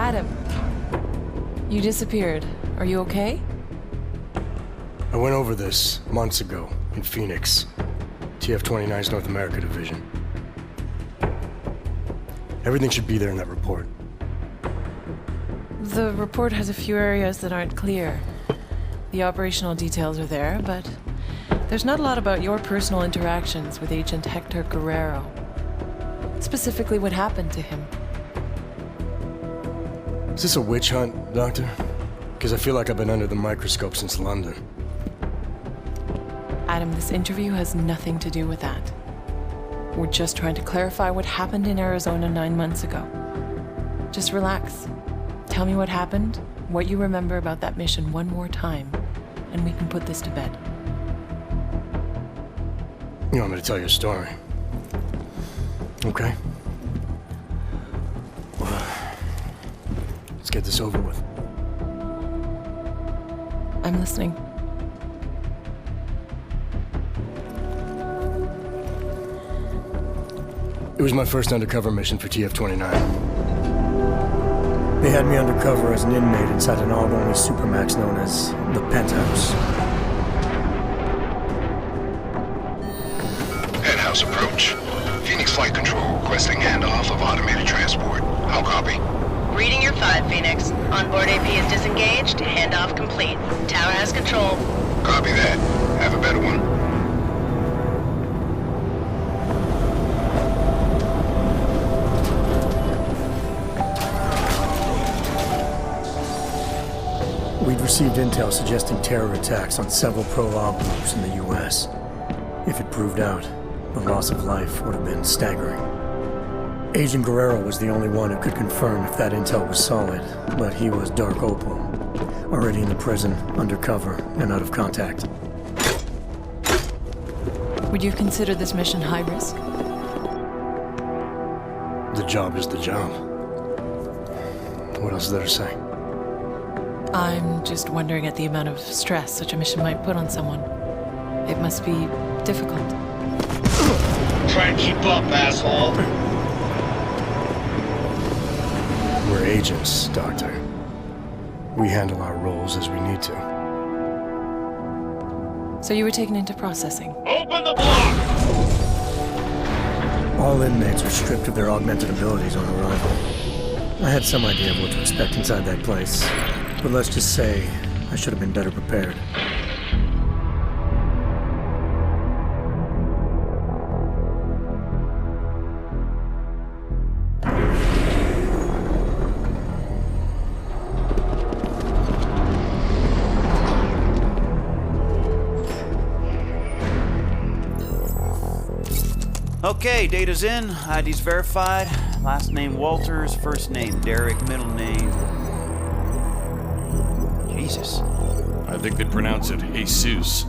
Adam, you disappeared. Are you okay? I went over this months ago in Phoenix, TF-29's North America division. Everything should be there in that report. The report has a few areas that aren't clear. The operational details are there, but there's not a lot about your personal interactions with Agent Hector Guerrero. Specifically what happened to him. Is this a witch hunt, Doctor? Because I feel like I've been under the microscope since London. Adam, this interview has nothing to do with that. We're just trying to clarify what happened in Arizona 9 months ago. Just relax. Tell me what happened, what you remember about that mission one more time, and we can put this to bed. You want me to tell you a story? Okay. Well, let's get this over with. I'm listening. It was my first undercover mission for TF-29. They had me undercover as an inmate inside an ARG-only supermax known as the Penthouse. Penthouse approach. Phoenix Flight Control requesting handoff of automated transport. How copy? Reading your 5, Phoenix. Onboard AP is disengaged. Handoff complete. Tower has control. Copy that. Have a better one. We'd received intel suggesting terror attacks on several pro-ARG groups in the U.S. If it proved out, the loss of life would have been staggering. Agent Guerrero was the only one who could confirm if that intel was solid, but he was Dark Opal, already in the prison, undercover, and out of contact. Would you consider this mission high risk? The job is the job. What else is there to say? I'm just wondering at the amount of stress such a mission might put on someone. It must be difficult. Try and keep up, asshole. We're agents, Doctor. We handle our roles as we need to. So you were taken into processing? Open the block! All inmates are stripped of their augmented abilities on arrival. I had some idea of what to expect inside that place, but let's just say I should have been better prepared. Okay, data's in, ID's verified. Last name Walters, first name Derek, middle name... Jesus. I think they pronounce it Jesus.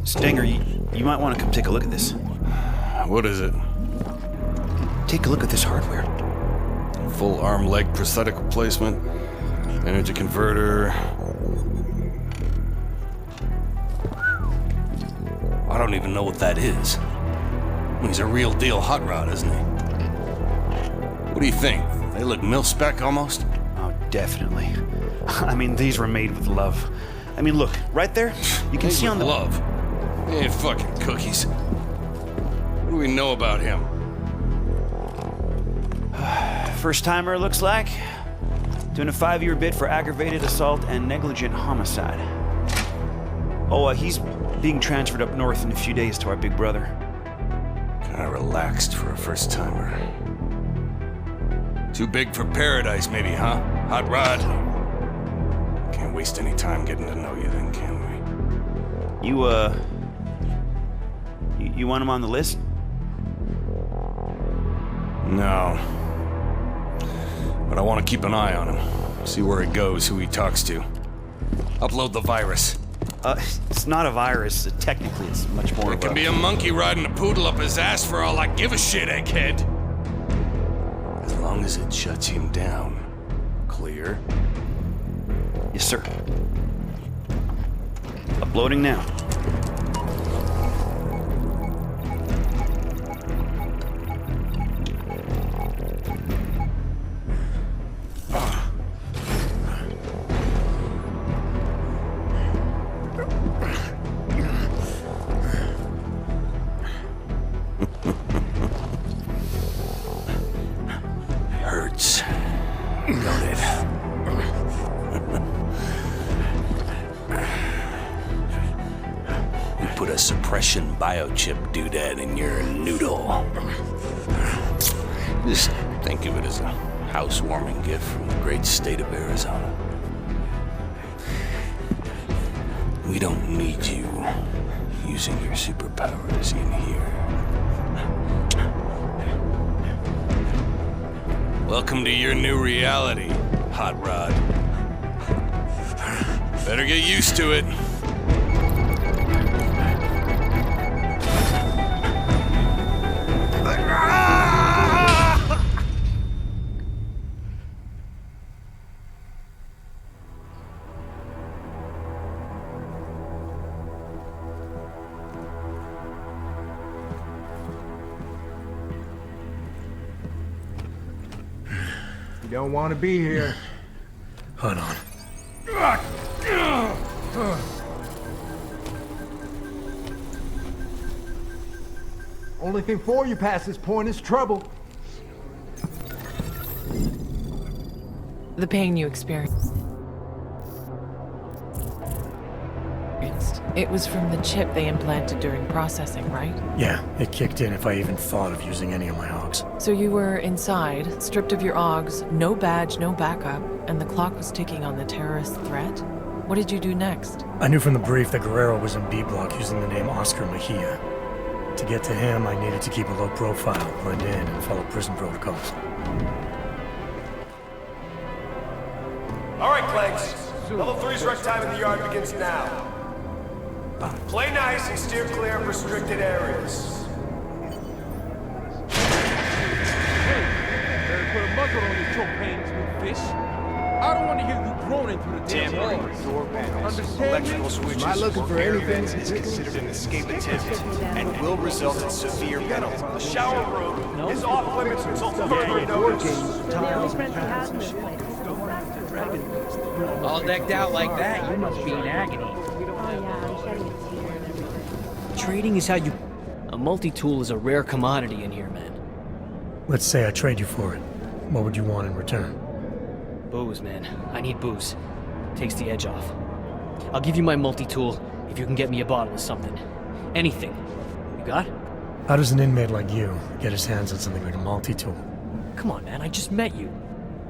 Stinger, you might want to come take a look at this. What is it? Take a look at this hardware. Full arm leg prosthetic replacement, energy converter. I don't even know what that is. He's a real deal hot rod, isn't he? What do you think? They look mil-spec almost? Oh, definitely. I mean, these were made with love. I mean, look, right there, you can see on the... love? They ain't fucking cookies. What do we know about him? First timer, looks like. Doing a 5-year bid for aggravated assault and negligent homicide. Oh, he's being transferred up north in a few days to our big brother. Kinda relaxed for a first timer. Too big for paradise, maybe, huh? Hot rod? Can't waste any time getting to know you then, can we? You want him on the list? No. But I want to keep an eye on him. See where he goes, who he talks to. Upload the virus. It's not a virus. Technically, it's much more It of can a... be a monkey riding a poodle up his ass for all I give a shit, egghead. As long as it shuts him down. Clear? Yes, sir. Uploading now. don't it? We put a suppression biochip doodad in your noodle. Just think of it as a housewarming gift from the great state of Arizona. We don't need you using your superpowers in here. Welcome to your new reality, Hot Rod. Better get used to it. You don't want to be here. Hold on. Only thing for you past this point is trouble. The pain you experienced. It was from the chip they implanted during processing, right? Yeah, it kicked in if I even thought of using any of my hogs. So you were inside, stripped of your OGs, no badge, no backup, and the clock was ticking on the terrorist threat? What did you do next? I knew from the brief that Guerrero was in B block using the name Oscar Mejia. To get to him, I needed to keep a low profile, blend in, and follow prison protocols. All right, Clanks. Level 3's rec time in the yard begins now. Play nice and steer clear of restricted areas. Better put a muzzle on your choke pains, you fish. I don't want to hear you groaning through the damn door panels, Electrical switches, Am I looking for anything? is considered an escape attempt and will result in severe penalties. The shower room is off limits until further notice. all decked out like that. You must be in agony. Trading is how you... A multi-tool is a rare commodity in here, man. Let's say I trade you for it. What would you want in return? Booze, man. I need booze. Takes the edge off. I'll give you my multi-tool if you can get me a bottle of something. Anything. You got? How does an inmate like you get his hands on something like a multi-tool? Come on, man. I just met you.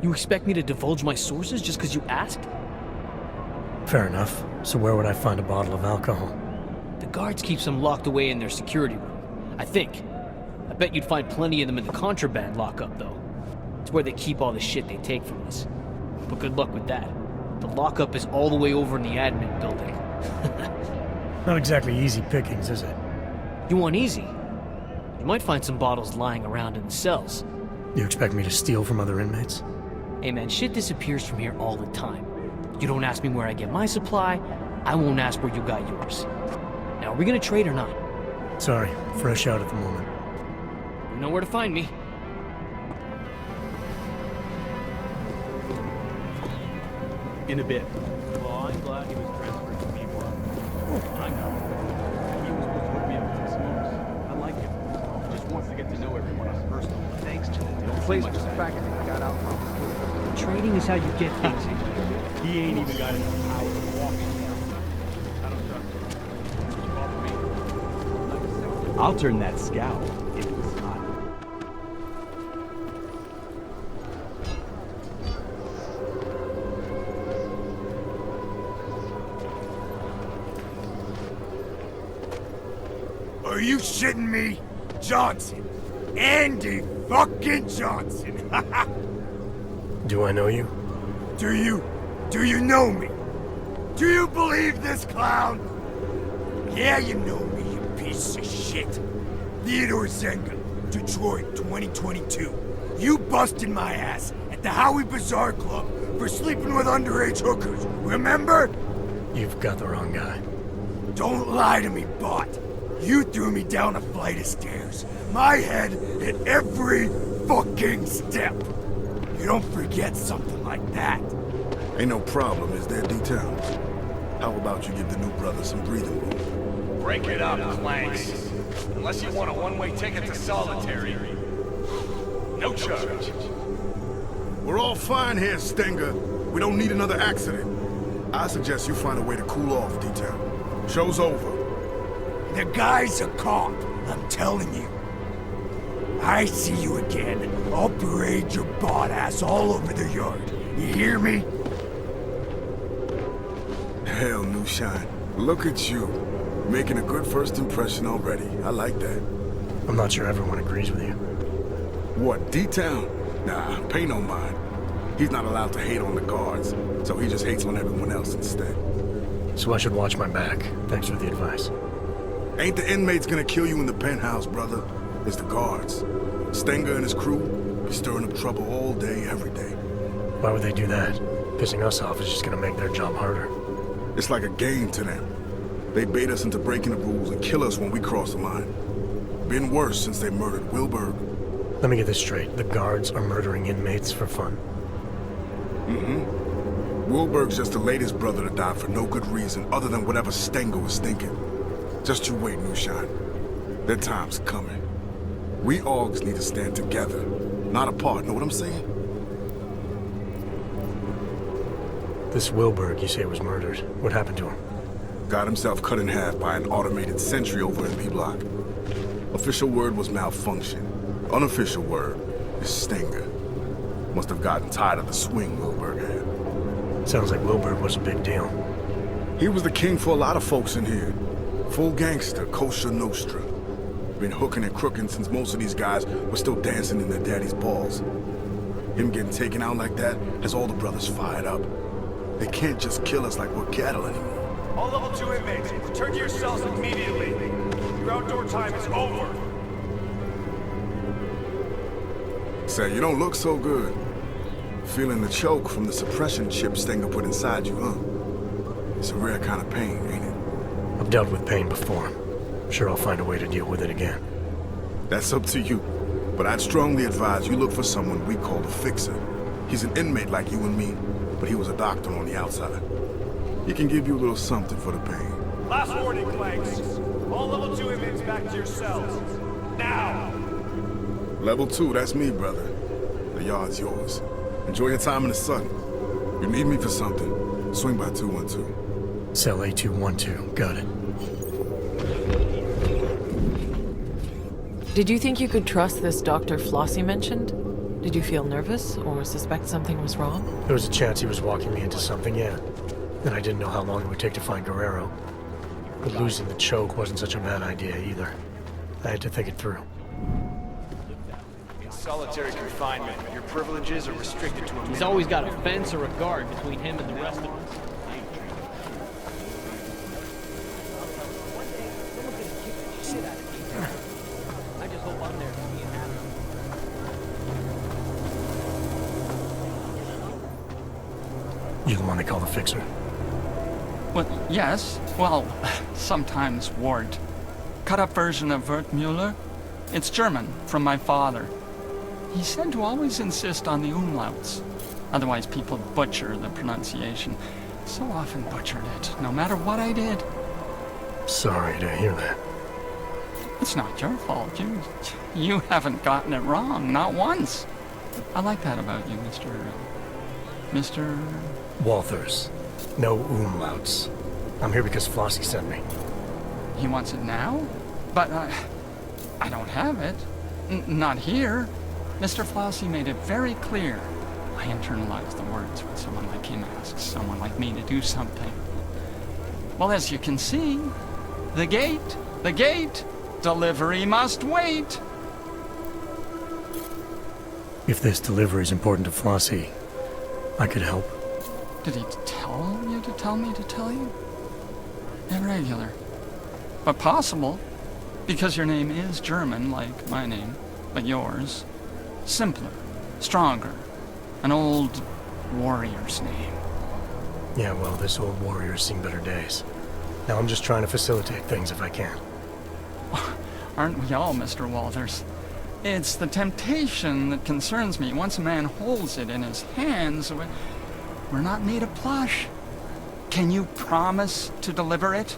You expect me to divulge my sources just because you asked? Fair enough. So where would I find a bottle of alcohol? The guards keep some locked away in their security room. I think. I bet you'd find plenty of them in the contraband lockup, though. It's where they keep all the shit they take from us. But good luck with that. The lockup is all the way over in the admin building. Not exactly easy pickings, is it? You want easy? You might find some bottles lying around in the cells. You expect me to steal from other inmates? Hey man, shit disappears from here all the time. You don't ask me where I get my supply, I won't ask where you got yours. Now, are we gonna trade or not? Sorry, fresh out at the moment. You know where to find me. In a bit. Well, I'm glad he was transferred to B block. I know. He was supposed to hook me up with the smokes. I like him. He just wants to get to know everyone on personal. Thanks to the Place was factory I got out from. Trading is how you get things. He ain't even got enough power to walk anymore. I don't trust him. You bother me. I'll turn that scowl into a smile. Are you shitting me? Johnson. Andy fucking Johnson. Do I know you? Do you know me? Do you believe this clown? Yeah, you know me, you piece of shit. Theodore Zenga, Detroit, 2022. You busted my ass at the Howie Bazaar Club for sleeping with underage hookers, remember? You've got the wrong guy. Don't lie to me, bot. You threw me down a flight of stairs. My head hit every fucking step. You don't forget something like that. Ain't no problem, is there, D-Town? How about you give the new brother some breathing room? Break it up, Clanks. Unless you want a one-way ticket to solitary. No charge. We're all fine here, Stinger. We don't need another accident. I suggest you find a way to cool off, Detail. Show's over. The guy's a cop, I'm telling you. I see you again, I'll parade your bot ass all over the yard. You hear me? Hell, New Shine. Look at you. Making a good first impression already. I like that. I'm not sure everyone agrees with you. What, D-Town? Nah, pay no mind. He's not allowed to hate on the guards, so he just hates on everyone else instead. So I should watch my back. Thanks for the advice. Ain't the inmates gonna kill you in the penthouse, brother. It's the guards. Stenger and his crew be stirring up trouble all day, every day. Why would they do that? Pissing us off is just gonna make their job harder. It's like a game to them. They bait us into breaking the rules and kill us when we cross the line. Been worse since they murdered Wilberg. Let me get this straight. The guards are murdering inmates for fun. Mm-hmm. Wilberg's just the latest brother to die for no good reason other than whatever Stenger was thinking. Just you wait, Moonshine. Their time's coming. We Augs need to stand together, not apart, know what I'm saying? This Wilberg, you say, was murdered. What happened to him? Got himself cut in half by an automated sentry over in B-Block. Official word was malfunction. Unofficial word is Stenger. Must have gotten tired of the swing Wilberg had. Sounds like Wilberg was a big deal. He was the king for a lot of folks in here. Full gangster, kosher nostra. Been hooking and crooking since most of these guys were still dancing in their daddy's balls. Him getting taken out like that has all the brothers fired up. They can't just kill us like we're cattle anymore. All level 2 inmates, return to your cells immediately. Your outdoor time is over. Say, you don't look so good. Feeling the choke from the suppression chip Stenger put inside you, huh? It's a rare kind of pain, ain't it? I've dealt with pain before. Sure, I'll find a way to deal with it again. That's up to you. But I'd strongly advise you look for someone we call a fixer. He's an inmate like you and me, but he was a doctor on the outside. He can give you a little something for the pain. Last warning, Clanks. All level 2 inmates back to your cells. Now! Level 2, that's me, brother. The yard's yours. Enjoy your time in the sun. You need me for something, swing by 212. Cell A212, got it. Did you think you could trust this Dr. Flossie mentioned? Did you feel nervous or suspect something was wrong? There was a chance he was walking me into something, yeah. And I didn't know how long it would take to find Guerrero. But losing the choke wasn't such a bad idea either. I had to think it through. In solitary confinement, your privileges are restricted to a He's always got a fence or a guard between him and the rest of us. I just hope I'm there to see it happen. You the one they call the fixer? Well, yes. Well, sometimes Wart. Cut-up version of Wertmüller. It's German, from my father. He said to always insist on the umlauts. Otherwise people butcher the pronunciation. So often butchered it, no matter what I did. Sorry to hear that. It's not your fault. You haven't gotten it wrong, not once. I like that about you, Mr. Walthers. No umlauts. I'm here because Flossie sent me. He wants it now? But I don't have it. Not here. Mr. Flossie made it very clear. I internalize the words when someone like him asks someone like me to do something. Well, as you can see, the gate, delivery must wait. If this delivery is important to Flossie, I could help. Did he tell you to tell me to tell you? Irregular. But possible, because your name is German, like my name, but yours. Simpler, stronger, an old warrior's name. Yeah, well, this old warrior's seen better days. Now I'm just trying to facilitate things if I can. Aren't we all, Mr. Walters? It's the temptation that concerns me. Once a man holds it in his hands, we're not made of plush. Can you promise to deliver it?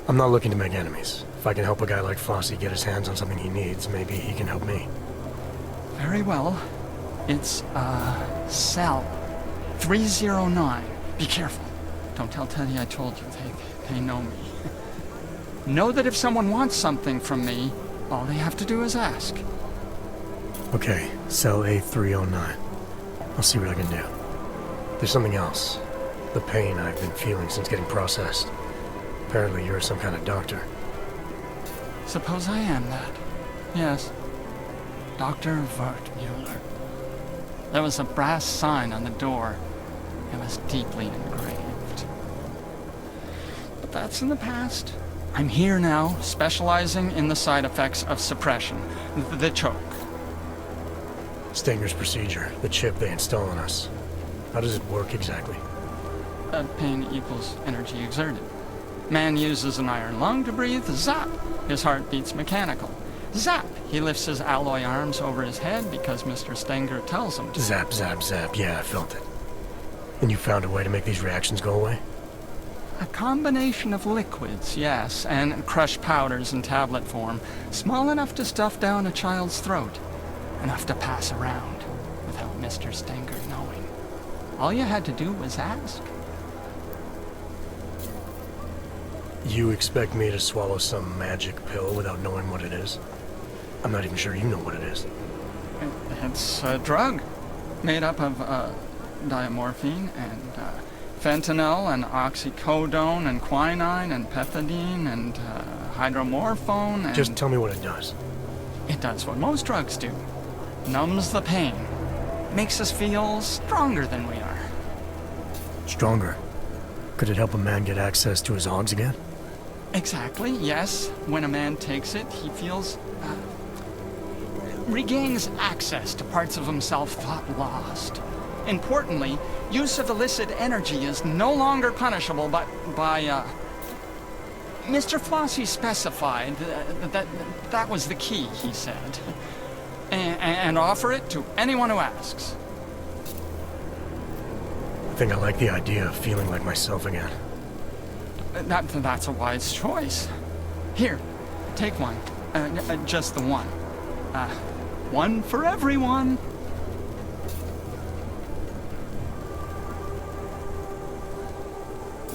I'm not looking to make enemies. If I can help a guy like Flossie get his hands on something he needs, maybe he can help me. Very well. It's, cell 309. Be careful. Don't tell Teddy I told you. They know me. Know that if someone wants something from me, all they have to do is ask. Okay, cell A309. I'll see what I can do. There's something else. The pain I've been feeling since getting processed. Apparently you're some kind of doctor. Suppose I am that. Yes. Dr. Wertmuller. There was a brass sign on the door. It was deeply engraved. But that's in the past. I'm here now, specializing in the side effects of suppression. The choke. Stenger's procedure, the chip they install on us. How does it work exactly? Pain equals energy exerted. Man uses an iron lung to breathe, zap! His heart beats mechanical. Zap! He lifts his alloy arms over his head because Mr. Stenger tells him to. Zap, zap, zap. Yeah, I felt it. And you found a way to make these reactions go away? A combination of liquids, yes, and crushed powders in tablet form, small enough to stuff down a child's throat, enough to pass around without Mr. Stenger knowing. All you had to do was ask. You expect me to swallow some magic pill without knowing what it is? I'm not even sure you know what it is. It's a drug made up of diamorphine and fentanyl and oxycodone and quinine and pethidine and hydromorphone and... Just tell me what it does. It does what most drugs do. Numbs the pain. Makes us feel stronger than we are. Stronger? Could it help a man get access to his hogs again? Exactly, yes. When a man takes it, he feels... regains access to parts of himself thought lost. Importantly, use of illicit energy is no longer punishable by Mr. Flossie specified that was the key, he said. And offer it to anyone who asks. I think I like the idea of feeling like myself again. That's a wise choice. Here, take one. Just the one. One for everyone.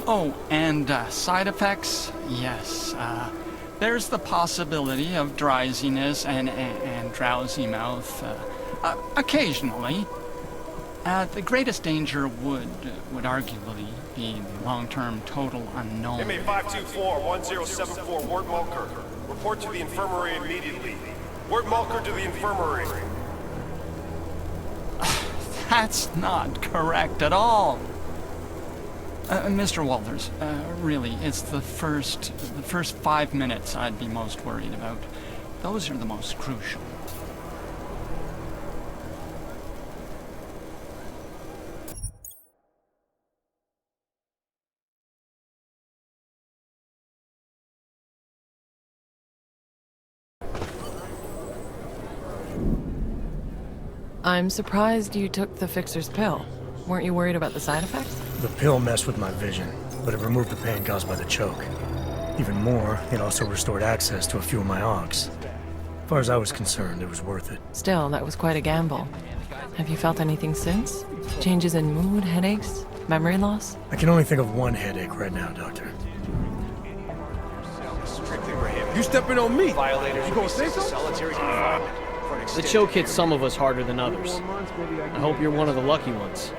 Oh, and side effects? Yes. There's the possibility of drowsiness and drowsy mouth. Occasionally. The greatest danger would arguably be the long-term total unknown. Inmate 524-1074, Ward Mulker. Report to the infirmary immediately. Ward Mulker to the infirmary. That's not correct at all. Mr. Walters, really, it's the first 5 minutes I'd be most worried about. Those are the most crucial. I'm surprised you took the fixer's pill. Weren't you worried about the side effects? The pill messed with my vision, but it removed the pain caused by the choke. Even more, it also restored access to a few of my hogs. As far as I was concerned, it was worth it. Still, that was quite a gamble. Have you felt anything since? Changes in mood, headaches, memory loss? I can only think of one headache right now, Doctor. You stepping on me? Violators you gonna say so? solitary confinement. The choke hits some of us harder than others. I hope you're one of the lucky ones.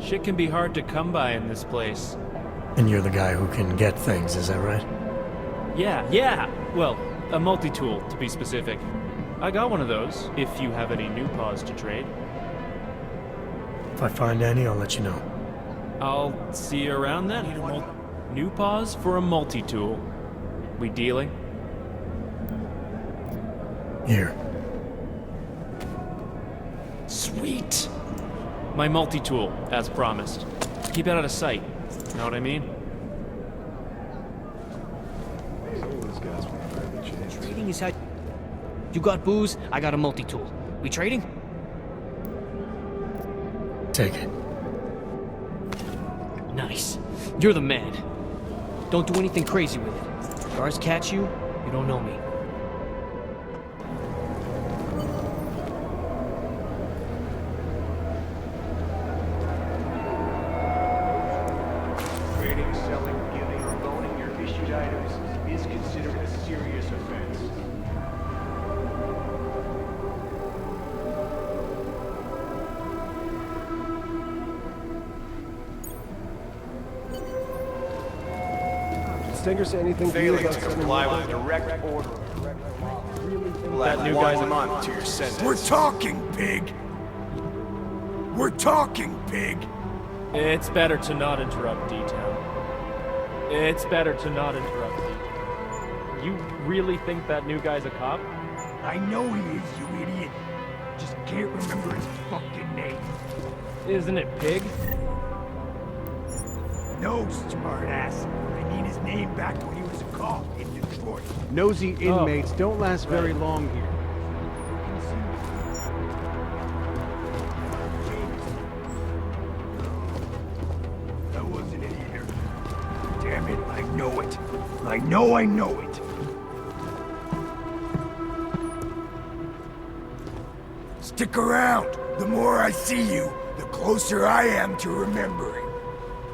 Shit can be hard to come by in this place. And you're the guy who can get things, is that right? Yeah. Well, a multi-tool, to be specific. I got one of those, if you have any new paws to trade. If I find any, I'll let you know. I'll see you around then. New paws for a multi-tool. We dealing? Here. Sweet! My multi-tool, as promised. Keep it out of sight. Know what I mean? Trading is how... You got booze, I got a multi-tool. We trading? Take it. Nice. You're the man. Don't do anything crazy with it. Scars catch you, you don't know me. Trading, selling, giving, or loaning your issued items is considered a serious offense. Stinger say anything to you Failing about to sending comply me with a direct order. Will That add new 1 guy's a- month to your sentence. We're talking, pig! We're talking, pig! It's better to not interrupt detail. It's better to not interrupt detail. You really think that new guy's a cop? I know he is, you idiot. Just can't remember his fucking name. Isn't it Pig? No, smartass. I need his name back when he was a cop in Detroit. Nosy inmates don't last very long here. That wasn't it either. Damn it, I know it. I know it. Stick around. The more I see you, the closer I am to remembering.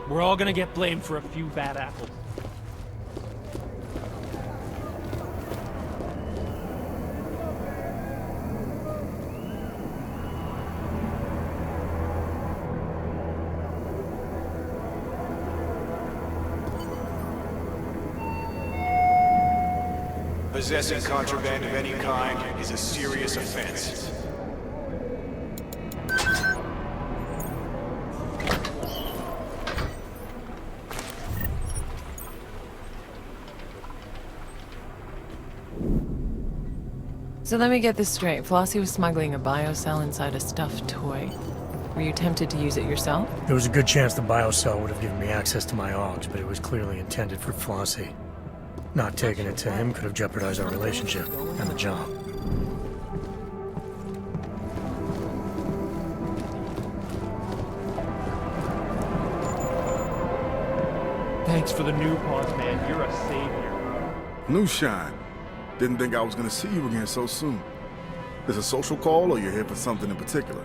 We're all gonna get blamed for a few bad apples. Possessing contraband of any kind is a serious offense. So let me get this straight. Flossie was smuggling a biocell inside a stuffed toy. Were you tempted to use it yourself? There was a good chance the biocell would have given me access to my AUGs, but it was clearly intended for Flossie. Not taking it to him could have jeopardized our relationship and the job. Thanks for the new pause, man. You're a savior. New shine. Didn't think I was gonna see you again so soon. This a social call or you're here for something in particular?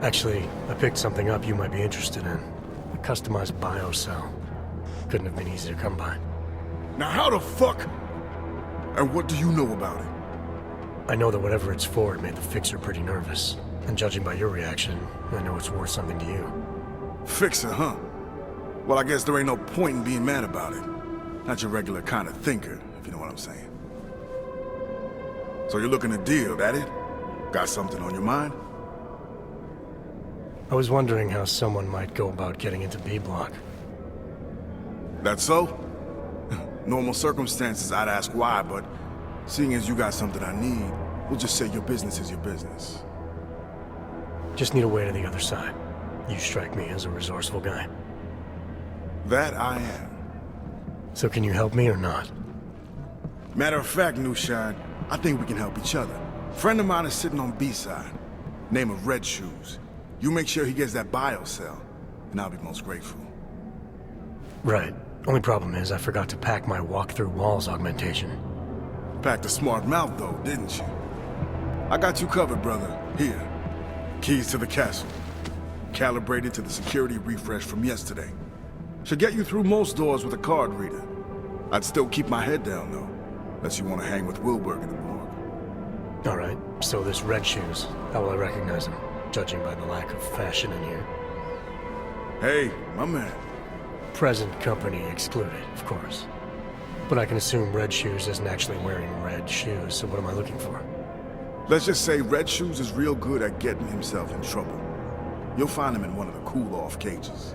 Actually, I picked something up you might be interested in. A customized biocell. Couldn't have been easy to come by. Now how the fuck? And what do you know about it? I know that whatever it's for, it made the fixer pretty nervous. And judging by your reaction, I know it's worth something to you. Fixer, huh? Well, I guess there ain't no point in being mad about it. Not your regular kind of thinker, if you know what I'm saying. So you're looking to deal, that it? Got something on your mind? I was wondering how someone might go about getting into B Block. That so? Normal circumstances, I'd ask why, but seeing as you got something I need, we'll just say your business is your business. Just need a way to the other side. You strike me as a resourceful guy. That I am. So can you help me or not? Matter of fact, New Shine, I think we can help each other. Friend of mine is sitting on B-side. Name of Red Shoes. You make sure he gets that biocell, and I'll be most grateful. Right. Only problem is I forgot to pack my walk-through walls augmentation. Packed a smart mouth though, didn't you? I got you covered, brother. Here. Keys to the castle. Calibrated to the security refresh from yesterday. Should get you through most doors with a card reader. I'd still keep my head down though, unless you want to hang with Wilberg in the morgue. Alright, so this Red Shoes, how will I recognize him? Judging by the lack of fashion in here. Hey, my man. Present company excluded, of course. But I can assume Red Shoes isn't actually wearing red shoes, so what am I looking for? Let's just say Red Shoes is real good at getting himself in trouble. You'll find him in one of the cool-off cages.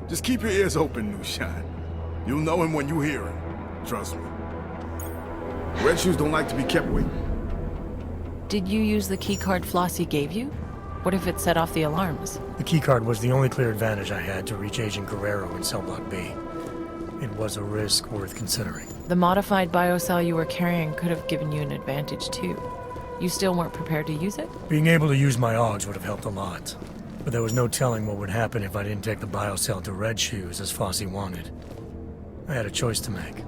Just keep your ears open, New Shine. You'll know him when you hear him. Trust me. Red Shoes don't like to be kept waiting. Did you use the keycard Flossie gave you? What if it set off the alarms? The keycard was the only clear advantage I had to reach Agent Guerrero in Cell Block B. It was a risk worth considering. The modified biocell you were carrying could have given you an advantage too. You still weren't prepared to use it? Being able to use my AUGs would have helped a lot. But there was no telling what would happen if I didn't take the biocell to Red Shoes as Fosse wanted. I had a choice to make.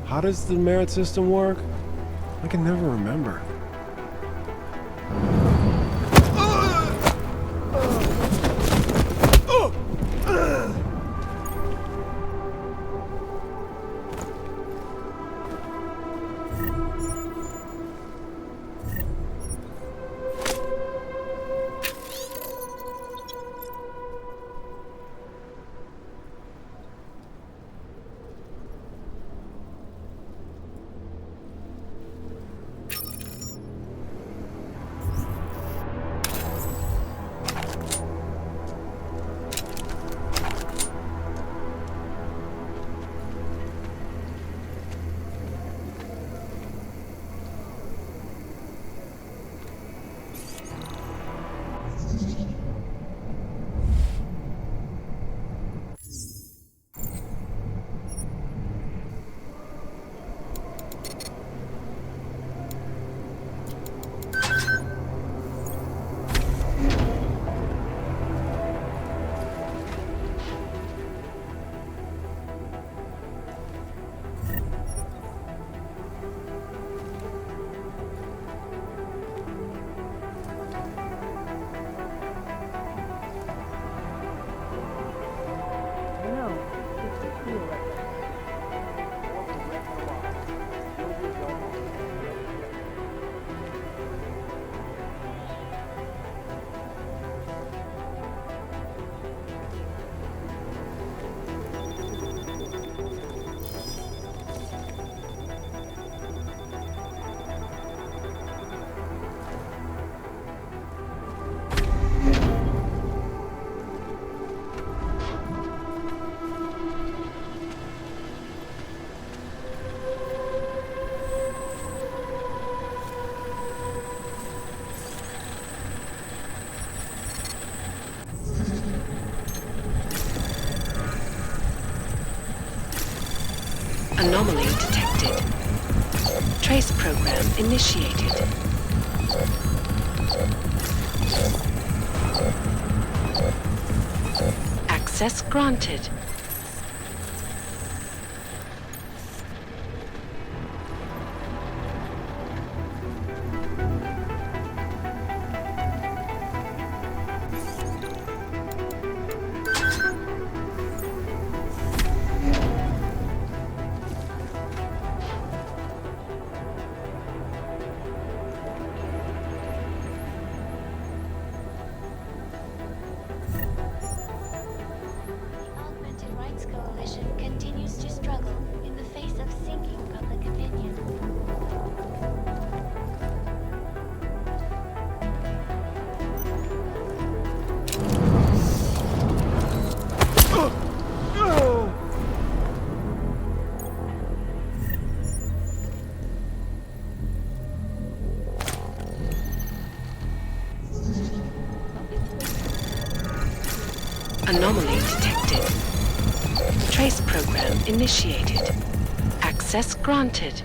How does the merit system work? I can never remember. Anomaly detected. Trace program initiated. Access granted. Anomaly detected. Trace program initiated. Access granted.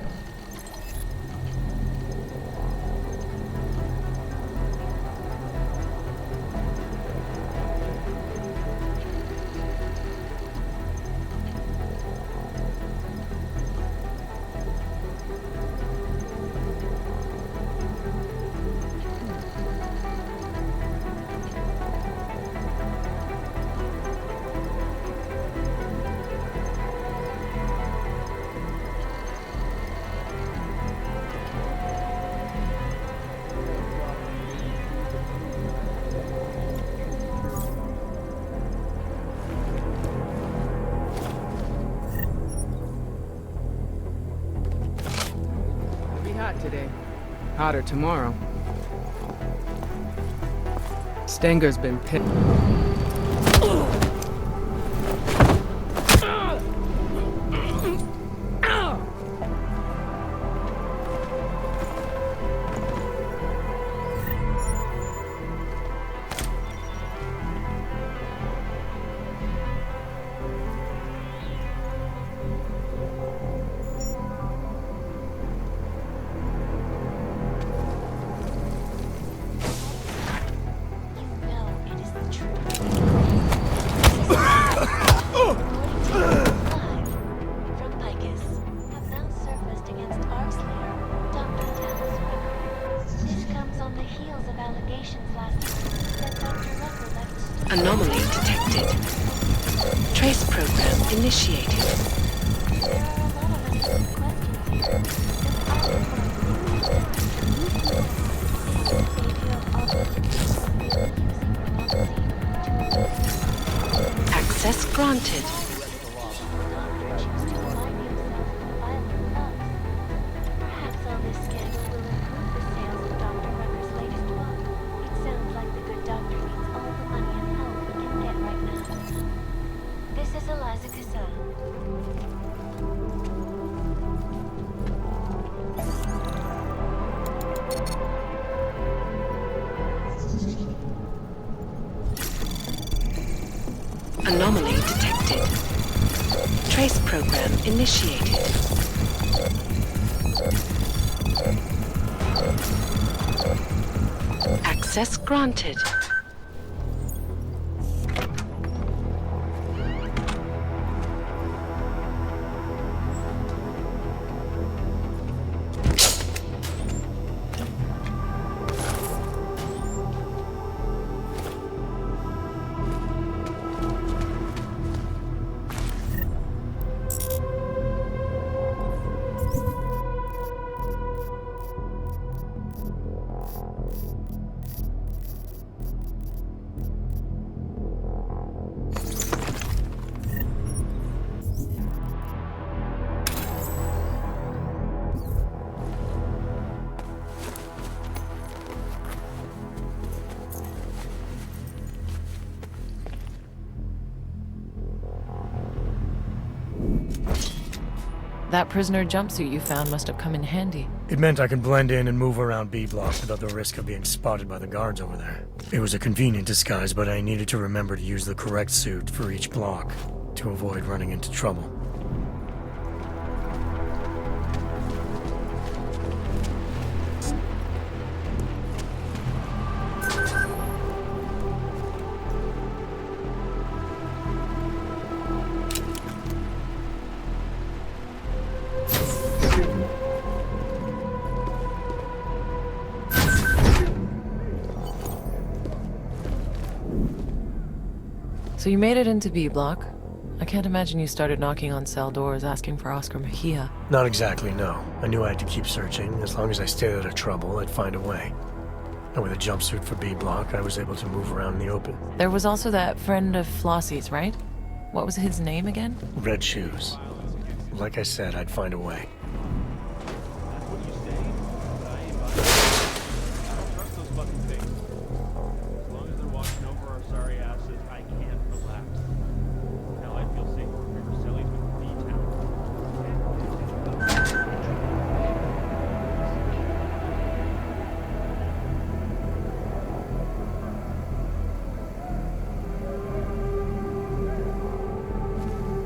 hot today. Hotter tomorrow. Stenger's been picked. Anomaly detected. Trace program initiated. Access granted. Anomaly detected. Trace program initiated. Access granted. That prisoner jumpsuit you found must have come in handy. It meant I could blend in and move around B blocks without the risk of being spotted by the guards over there. It was a convenient disguise, but I needed to remember to use the correct suit for each block to avoid running into trouble. So you made it into B block. I can't imagine you started knocking on cell doors asking for Oscar Mejia. Not exactly, no. I knew I had to keep searching. As long as I stayed out of trouble, I'd find a way. And with a jumpsuit for B block, I was able to move around in the open. There was also that friend of Flossie's, right? What was his name again? Red Shoes. Like I said, I'd find a way.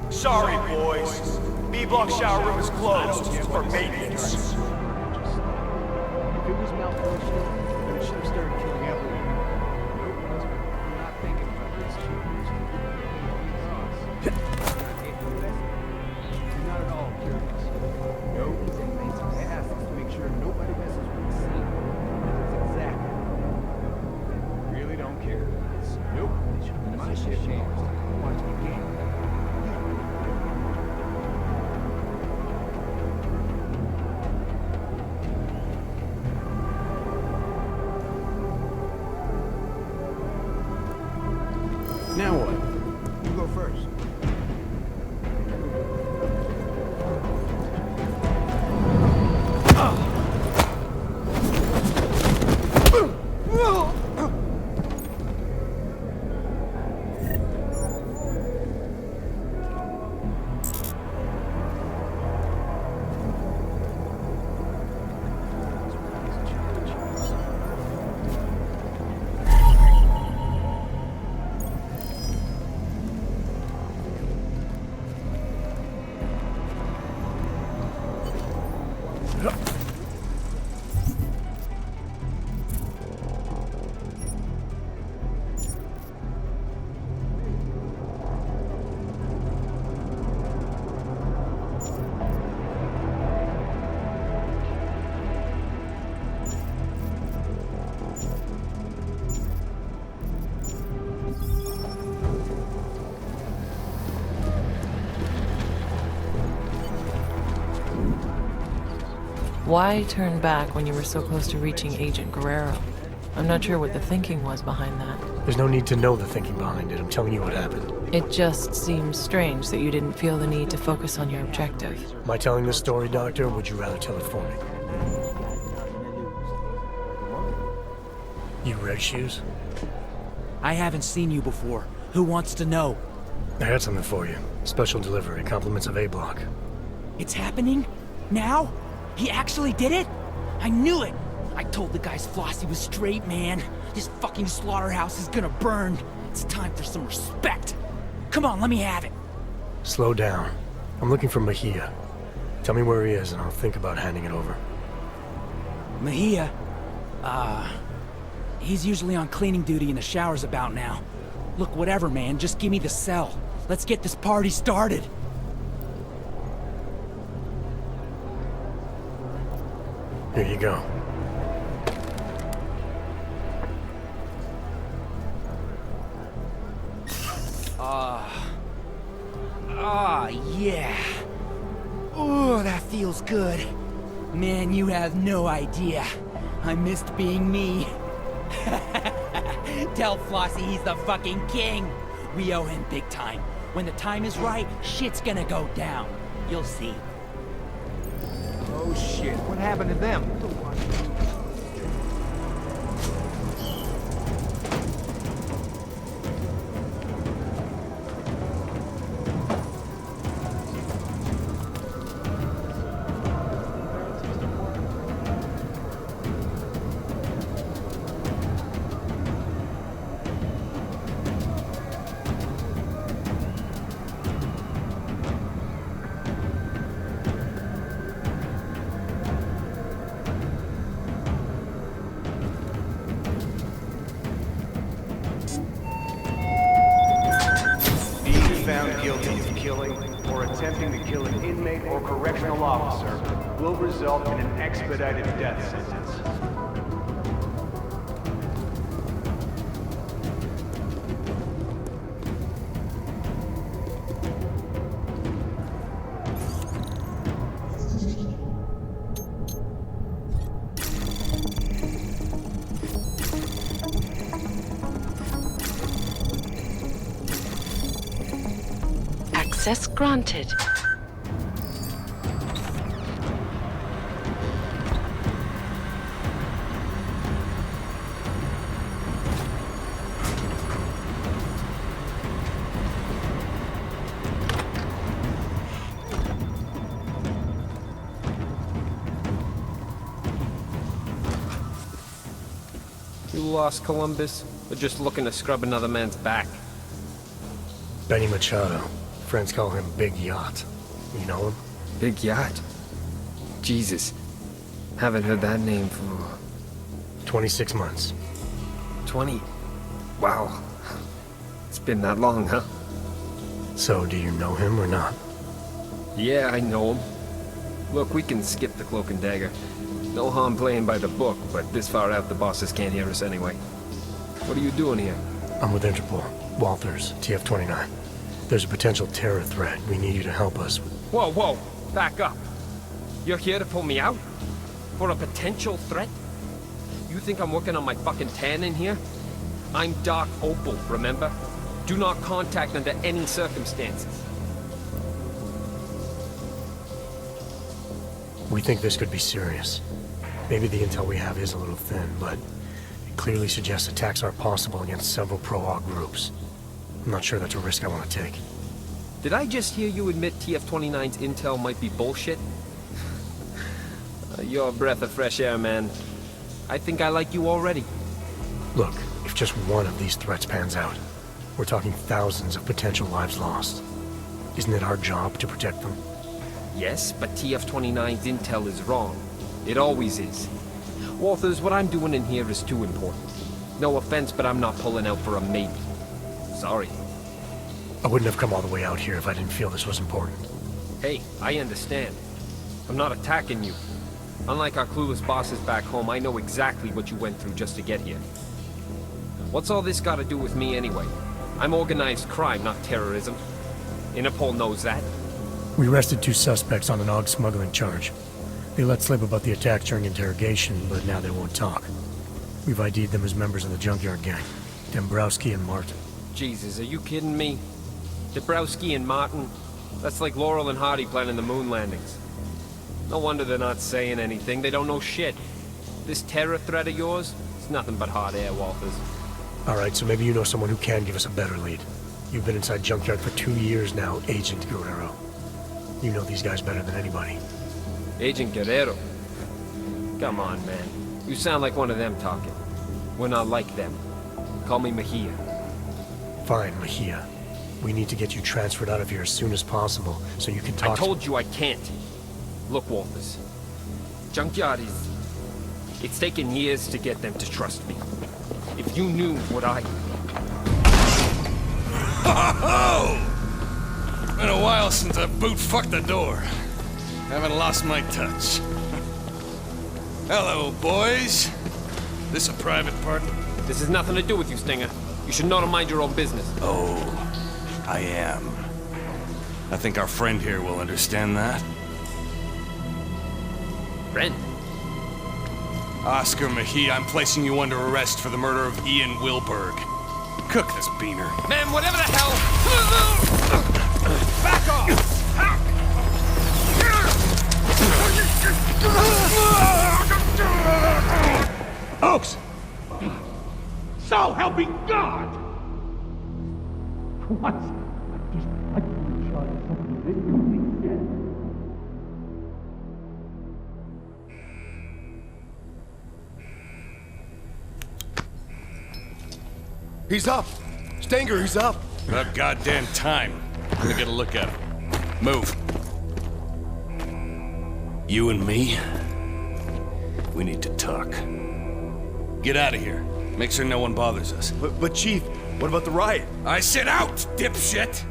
Sorry, boys. B-block shower room is closed for maintenance. If it was malfunction, then it should have started killing everyone. Nope, I'm not thinking about this. Not at all curious. Nope, these inmates are asses to make sure nobody messes with the scene. That's exactly. They really don't care. Nope, they should have been my shit changed. Watch the game. Why turn back when you were so close to reaching Agent Guerrero? I'm not sure what the thinking was behind that. There's no need to know the thinking behind it. I'm telling you what happened. It just seems strange that you didn't feel the need to focus on your objective. Am I telling this story, Doctor, or would you rather tell it for me? You Red Shoes? I haven't seen you before. Who wants to know? I had something for you. Special delivery, compliments of A Block. It's happening? Now? He actually did it? I knew it! I told the guys Flossie was straight, man. This fucking slaughterhouse is gonna burn. It's time for some respect. Come on, let me have it. Slow down. I'm looking for Mejia. Tell me where he is and I'll think about handing it over. Mejia? He's usually on cleaning duty in the showers about now. Look, whatever, man, just give me the cell. Let's get this party started. Here you go. Yeah. Oh, that feels good. Man, you have no idea. I missed being me. Tell Flossie he's the fucking king. We owe him big time. When the time is right, shit's gonna go down. You'll see. Oh shit, what happened to them? Found guilty of killing or attempting to kill an inmate or correctional officer will result in an expedited death sentence. Access granted. You lost, Columbus? Or just looking to scrub another man's back? Benny Machado. Friends call him Big Yacht. You know him? Big Yacht? Jesus. Haven't heard that name for... 26 months. 20? Wow. It's been that long, huh? So, do you know him or not? Yeah, I know him. Look, we can skip the cloak and dagger. No harm playing by the book, but this far out the bosses can't hear us anyway. What are you doing here? I'm with Interpol. Walters, TF-29. There's a potential terror threat. We need you to help us. Whoa, whoa! Back up! You're here to pull me out? For a potential threat? You think I'm working on my fucking tan in here? I'm Dark Opal, remember? Do not contact under any circumstances. We think this could be serious. Maybe the intel we have is a little thin, but it clearly suggests attacks are possible against several pro-Aug groups. I'm not sure that's a risk I want to take. Did I just hear you admit TF-29's intel might be bullshit? You're a breath of fresh air, man. I think I like you already. Look, if just one of these threats pans out, we're talking thousands of potential lives lost. Isn't it our job to protect them? Yes, but TF-29's intel is wrong. It always is. Walters, what I'm doing in here is too important. No offense, but I'm not pulling out for a maybe. Sorry. I wouldn't have come all the way out here if I didn't feel this was important. Hey, I understand. I'm not attacking you. Unlike our clueless bosses back home, I know exactly what you went through just to get here. What's all this got to do with me anyway? I'm organized crime, not terrorism. Interpol knows that. We arrested 2 suspects on an AUG smuggling charge. They let slip about the attack during interrogation, but now they won't talk. We've ID'd them as members of the Junkyard Gang. Dombrowski and Martin. Jesus, are you kidding me? Dombrowski and Martin? That's like Laurel and Hardy planning the moon landings. No wonder they're not saying anything. They don't know shit. This terror threat of yours, it's nothing but hot air, Walters. Alright, so maybe you know someone who can give us a better lead. You've been inside Junkyard for 2 years now, Agent Guerrero. You know these guys better than anybody. Agent Guerrero? Come on, man. You sound like one of them talking. We're not like them. Call me Mejia. Fine, Mejia. We need to get you transferred out of here as soon as possible, so you can talk. I told you I can't. Look, Walters. Junkyard is... It's taken years to get them to trust me. If you knew what I... Ho-ho! Been a while since I boot-fucked the door. Haven't lost my touch. Hello, boys. This a private party? This has nothing to do with you, Stinger. You should know to mind your own business. Oh, I am. I think our friend here will understand that. Friend? Oscar Mejia, I'm placing you under arrest for the murder of Ian Wilberg. Cook this beaner. Man, whatever the hell... Back off! Oaks! So help me God! What? Just like to try something that you get. He's up! Stinger, he's up! About goddamn time. I'm gonna get a look at him. Move. You and me? We need to talk. Get out of here. Make sure no one bothers us. But Chief, what about the riot? I said out, dipshit!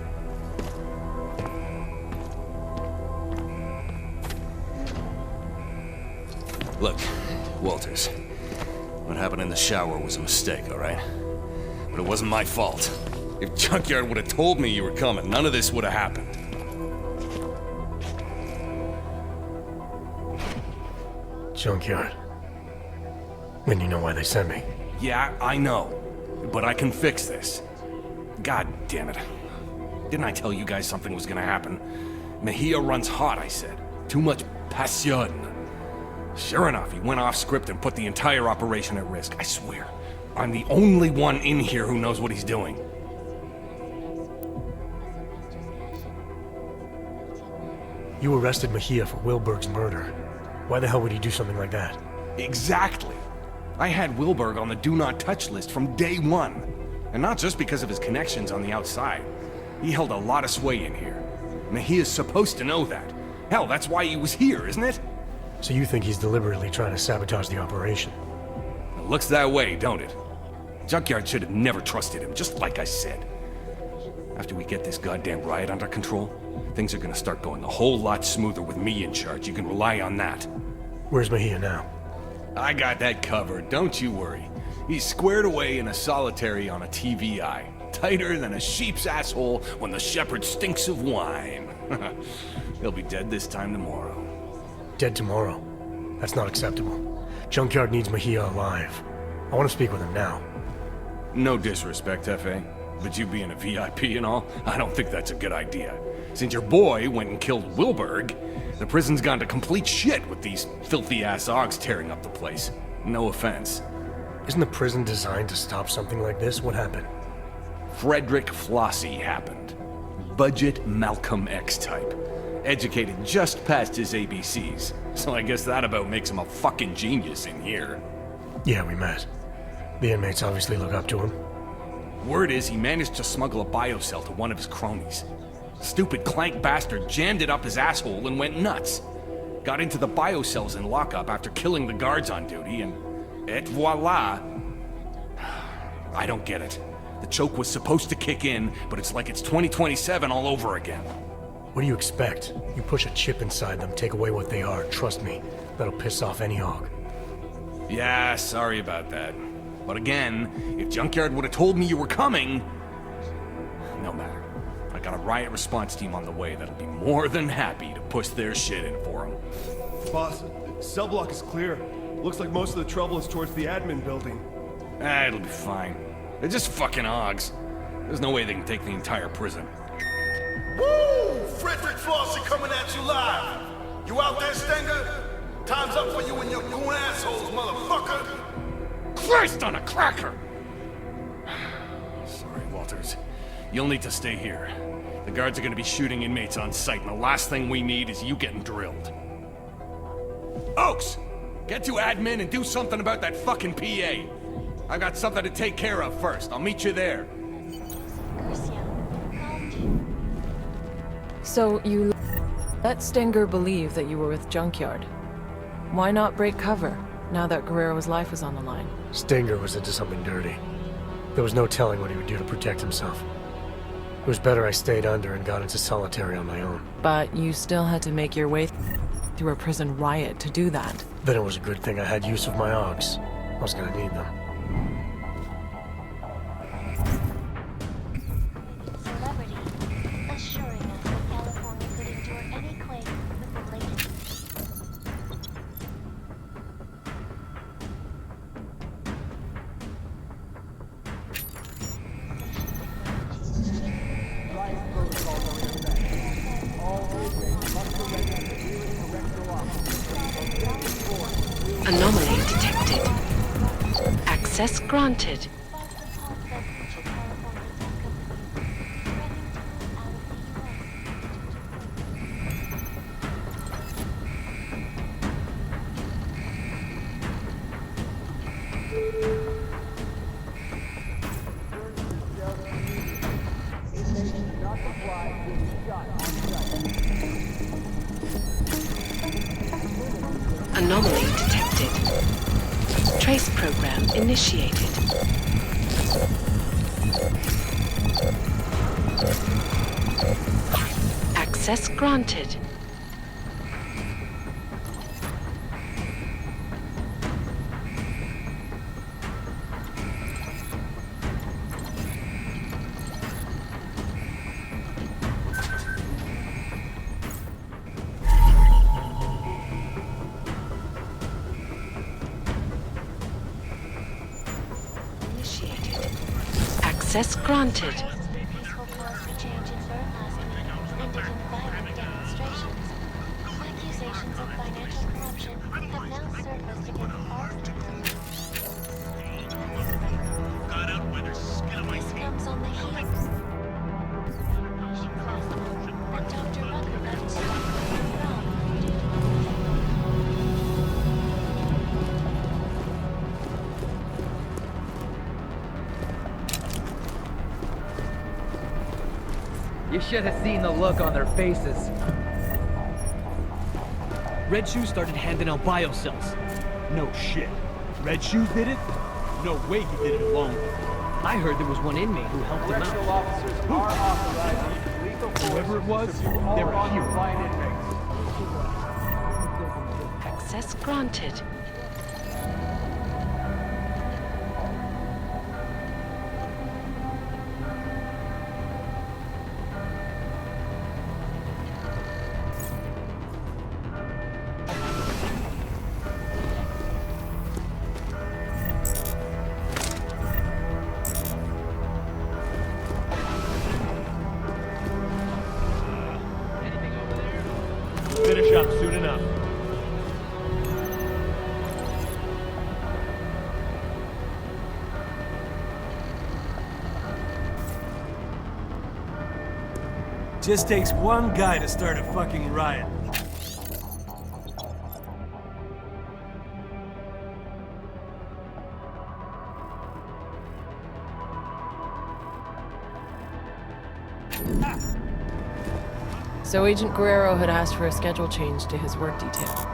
Look, Walters. What happened in the shower was a mistake, all right? But it wasn't my fault. If Junkyard would have told me you were coming, none of this would have happened. Junkyard. Then you know why they sent me. Yeah, I know. But I can fix this. God damn it. Didn't I tell you guys something was gonna happen? Mejia runs hot, I said. Too much passion. Sure enough, he went off script and put the entire operation at risk. I swear, I'm the only one in here who knows what he's doing. You arrested Mejia for Wilberg's murder. Why the hell would he do something like that? Exactly. I had Wilberg on the do not touch list from day one. And not just because of his connections on the outside. He held a lot of sway in here. Mejia's supposed to know that. Hell, that's why he was here, isn't it? So you think he's deliberately trying to sabotage the operation? It looks that way, don't it? Junkyard should have never trusted him, just like I said. After we get this goddamn riot under control, things are gonna start going a whole lot smoother with me in charge. You can rely on that. Where's Mejia now? I got that covered, don't you worry. He's squared away in a solitary on a TVI. Tighter than a sheep's asshole when the shepherd stinks of wine. He'll be dead this time tomorrow. Dead tomorrow? That's not acceptable. Junkyard needs Mejia alive. I want to speak with him now. No disrespect, F.A., but you being a VIP and all, I don't think that's a good idea. Since your boy went and killed Wilberg, the prison's gone to complete shit with these filthy-ass Augs tearing up the place. No offense. Isn't the prison designed to stop something like this? What happened? Frederick Flossie happened. Budget Malcolm X type. Educated just past his ABCs. So I guess that about makes him a fucking genius in here. Yeah, we met. The inmates obviously look up to him. Word is he managed to smuggle a biocell to one of his cronies. Stupid clank bastard jammed it up his asshole and went nuts. Got into the biocells in lockup after killing the guards on duty, and et voila. I don't get it. The choke was supposed to kick in, but it's like it's 2027 all over again. What do you expect? You push a chip inside them, take away what they are. Trust me, that'll piss off any hog. Yeah, sorry about that. But again, if Junkyard would have told me you were coming... No matter. I got a riot response team on the way that'll be more than happy to push their shit in for them. Boss, cell block is clear. Looks like most of the trouble is towards the admin building. It'll be fine. They're just fucking hogs. There's no way they can take the entire prison. Woo! Frederick Flossie coming at you live! You out there, Stenger? Time's up for you and your goon assholes, motherfucker! Christ on a cracker! Sorry, Walters. You'll need to stay here. The guards are gonna be shooting inmates on sight, and the last thing we need is you getting drilled. Oaks! Get to admin and do something about that fucking PA. I got something to take care of first. I'll meet you there. So you let Stenger believe that you were with Junkyard. Why not break cover, now that Guerrero's life was on the line? Stenger was into something dirty. There was no telling what he would do to protect himself. It was better I stayed under and got into solitary on my own. But you still had to make your way through a prison riot to do that. Then it was a good thing I had use of my Augs. I was gonna need them. Anomaly detected. Access granted. Anomaly detected. Trace program initiated. Access granted. Access granted. You should have seen the look on their faces. Red Shoes started handing out biocells. No shit. Red Shoes did it? No way he did it alone. I heard there was one inmate who helped him Correctional out. officers are authorized to use lethal force. Whoever it was, to view all they were non-compliant inmates. Access granted. Finish up soon enough. Just takes one guy to start a fucking riot. So Agent Guerrero had asked for a schedule change to his work detail.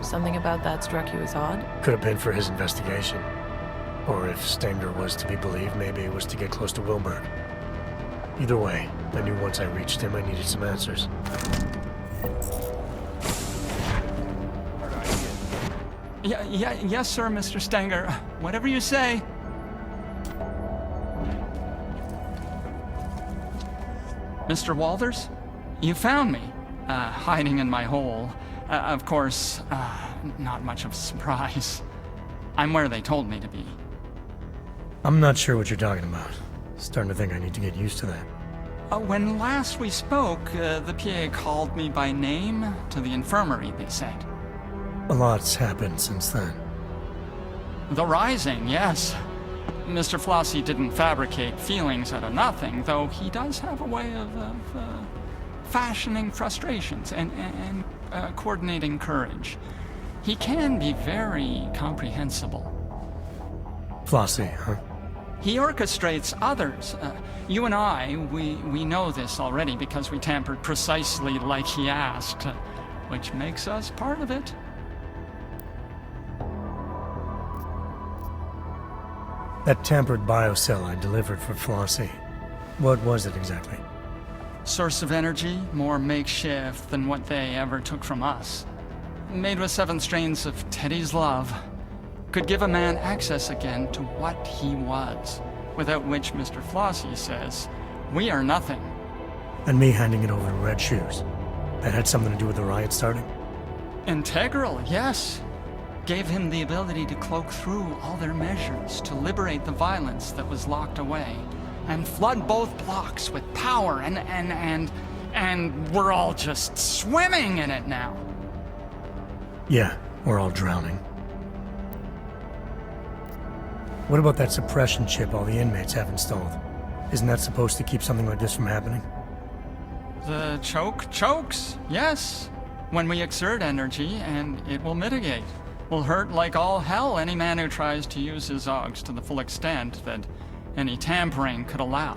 Something about that struck you as odd? Could have been for his investigation. Or if Stenger was to be believed, maybe it was to get close to Wilberg. Either way, I knew once I reached him, I needed some answers. Yes, sir, Mr. Stenger. Whatever you say. Mr. Walters? You found me, hiding in my hole. Of course, not much of a surprise. I'm where they told me to be. I'm not sure what you're talking about. Starting to think I need to get used to that. When last we spoke, the PA called me by name to the infirmary, they said. A lot's happened since then. The Rising, yes. Mr. Flossie didn't fabricate feelings out of nothing, though he does have a way of fashioning frustrations and coordinating courage. He can be very comprehensible. Flossie, huh? He orchestrates others. You and I, we know this already because we tampered precisely like he asked, which makes us part of it. That tampered biocell I delivered for Flossie. What was it exactly? Source of energy, more makeshift than what they ever took from us. Made with 7 strains of Teddy's love. Could give a man access again to what he was. Without which, Mr. Flossie says, we are nothing. And me handing it over to Red Shoes. That had something to do with the riot starting? Integral, yes. Gave him the ability to cloak through all their measures to liberate the violence that was locked away. And flood both blocks with power and we're all just swimming in it now. Yeah, we're all drowning. What about that suppression chip all the inmates have installed? Isn't that supposed to keep something like this from happening? The chokes, yes. When we exert energy, and it will mitigate. Will hurt like all hell any man who tries to use his Augs to the full extent that any tampering could allow.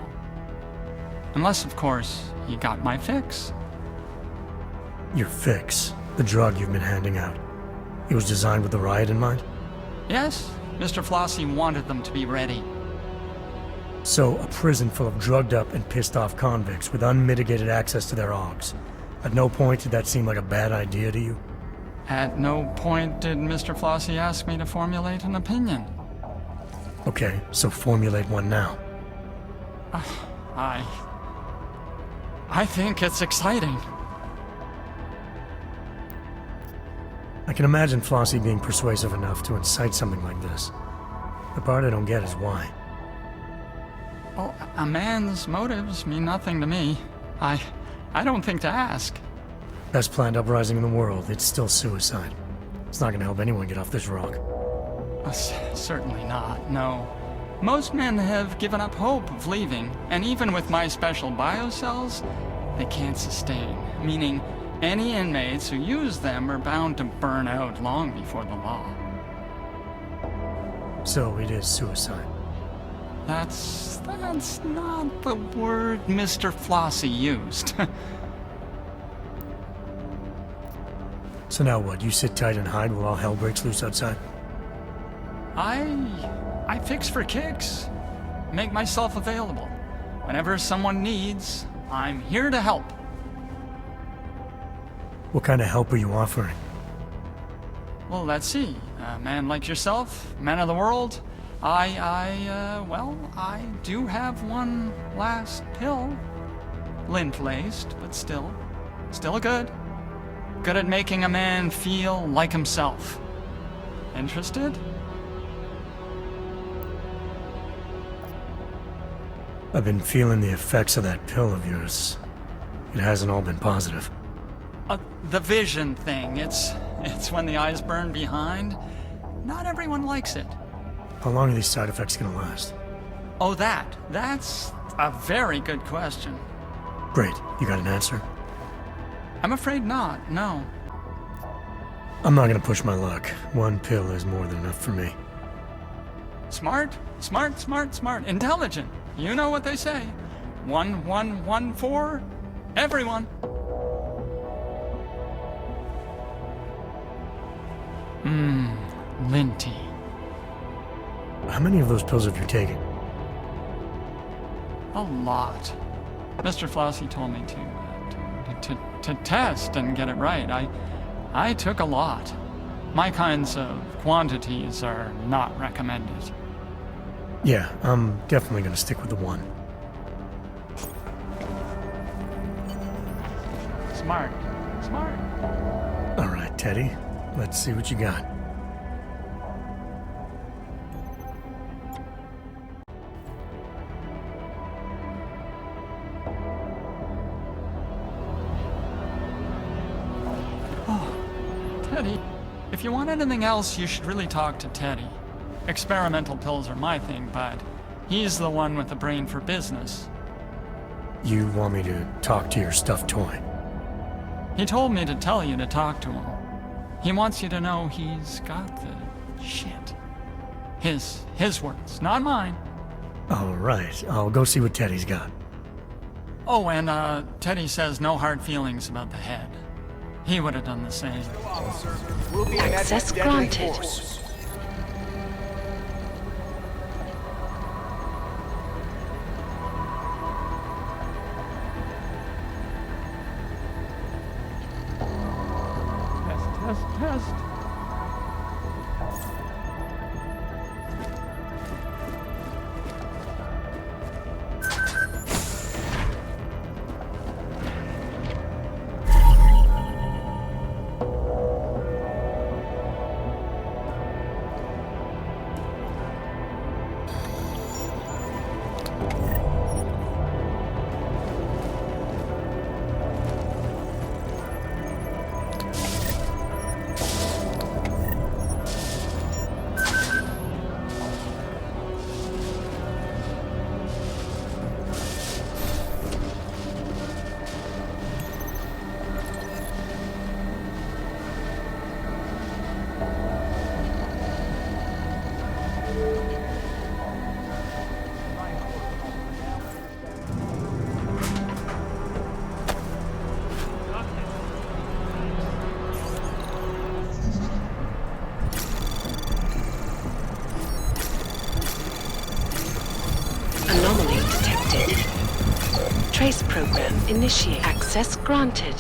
Unless, of course, he got my fix. Your fix? The drug you've been handing out. It was designed with the riot in mind? Yes, Mr. Flossie wanted them to be ready. So, a prison full of drugged up and pissed off convicts with unmitigated access to their Augs. At no point did that seem like a bad idea to you? At no point did Mr. Flossie ask me to formulate an opinion. Okay, so formulate one now. I think it's exciting. I can imagine Flossie being persuasive enough to incite something like this. The part I don't get is why. Well, a man's motives mean nothing to me. I don't think to ask. Best planned uprising in the world, it's still suicide. It's not gonna help anyone get off this rock. Certainly not, no. Most men have given up hope of leaving, and even with my special biocells, they can't sustain. Meaning, any inmates who use them are bound to burn out long before the law. So it is suicide. That's not the word Mr. Flossie used. So now what, you sit tight and hide while all hell breaks loose outside? I fix for kicks. Make myself available. Whenever someone needs, I'm here to help. What kind of help are you offering? Well, let's see. A man like yourself, man of the world, I do have one last pill. Lint-laced, but still good. Good at making a man feel like himself. Interested? I've been feeling the effects of that pill of yours. It hasn't all been positive. The vision thing, it's when the eyes burn behind. Not everyone likes it. How long are these side effects gonna last? Oh, that's a very good question. Great, you got an answer? I'm afraid not, no. I'm not gonna push my luck. One pill is more than enough for me. Smart. Intelligent. You know what they say. 1114, everyone. Linty. How many of those pills have you taken? A lot. Mr. Flossie told me to test and get it right. I took a lot. My kinds of quantities are not recommended. Yeah, I'm definitely gonna stick with the one. Smart. Smart. All right, Teddy. Let's see what you got. Teddy, if you want anything else, you should really talk to Teddy. Experimental pills are my thing, but he's the one with the brain for business. You want me to talk to your stuffed toy? He told me to tell you to talk to him. He wants you to know he's got the shit. His words, not mine. All right, I'll go see what Teddy's got. Oh, and Teddy says no hard feelings about the head. He would have done the same. Access granted. Test. Anomaly detected. Trace program initiate. Access granted.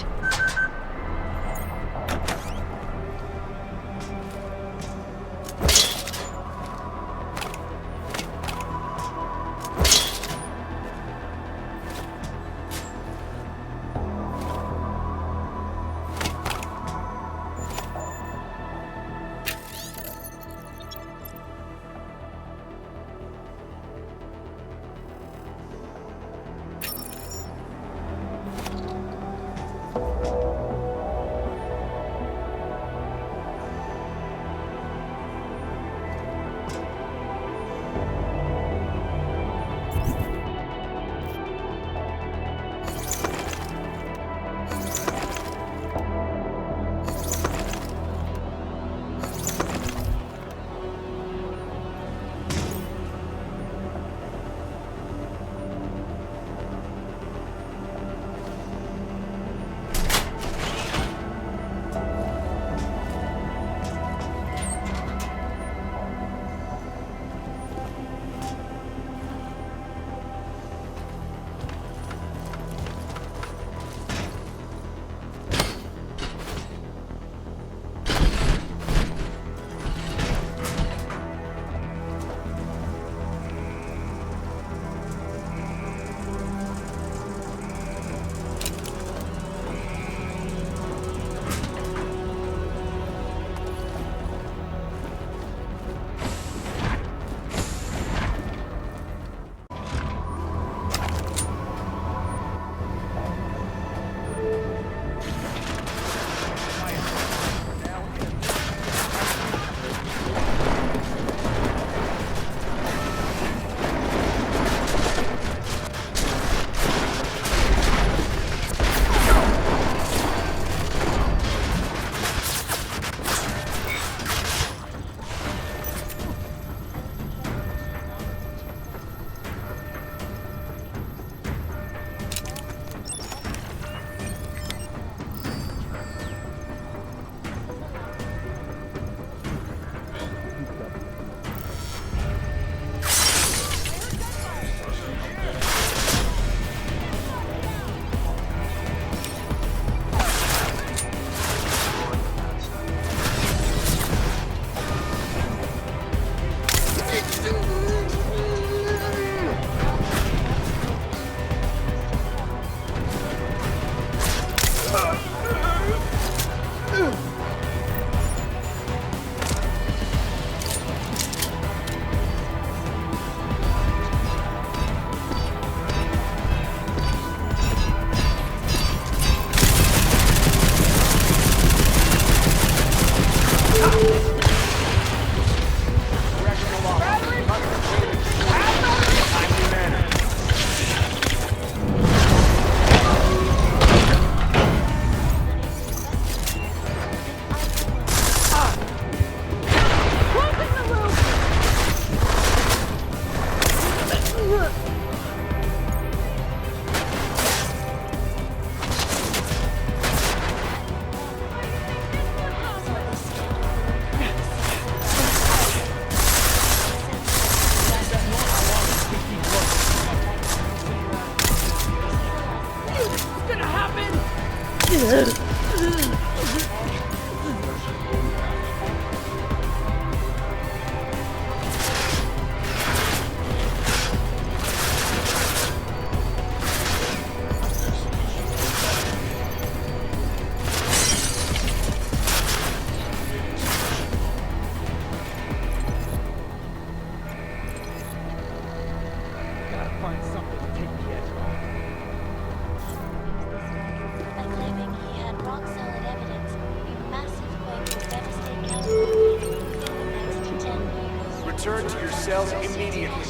return to your cells immediately.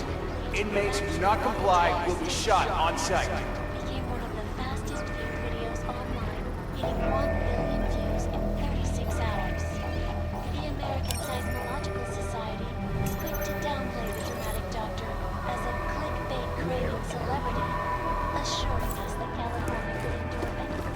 Inmates who do not comply will be shot on sight. Became one of the fastest viewed videos online, getting 1 billion views in 36 hours. The American Seismological Society was quick to downplay the dramatic doctor as a clickbait-craving celebrity, assuring us that California could endure anything.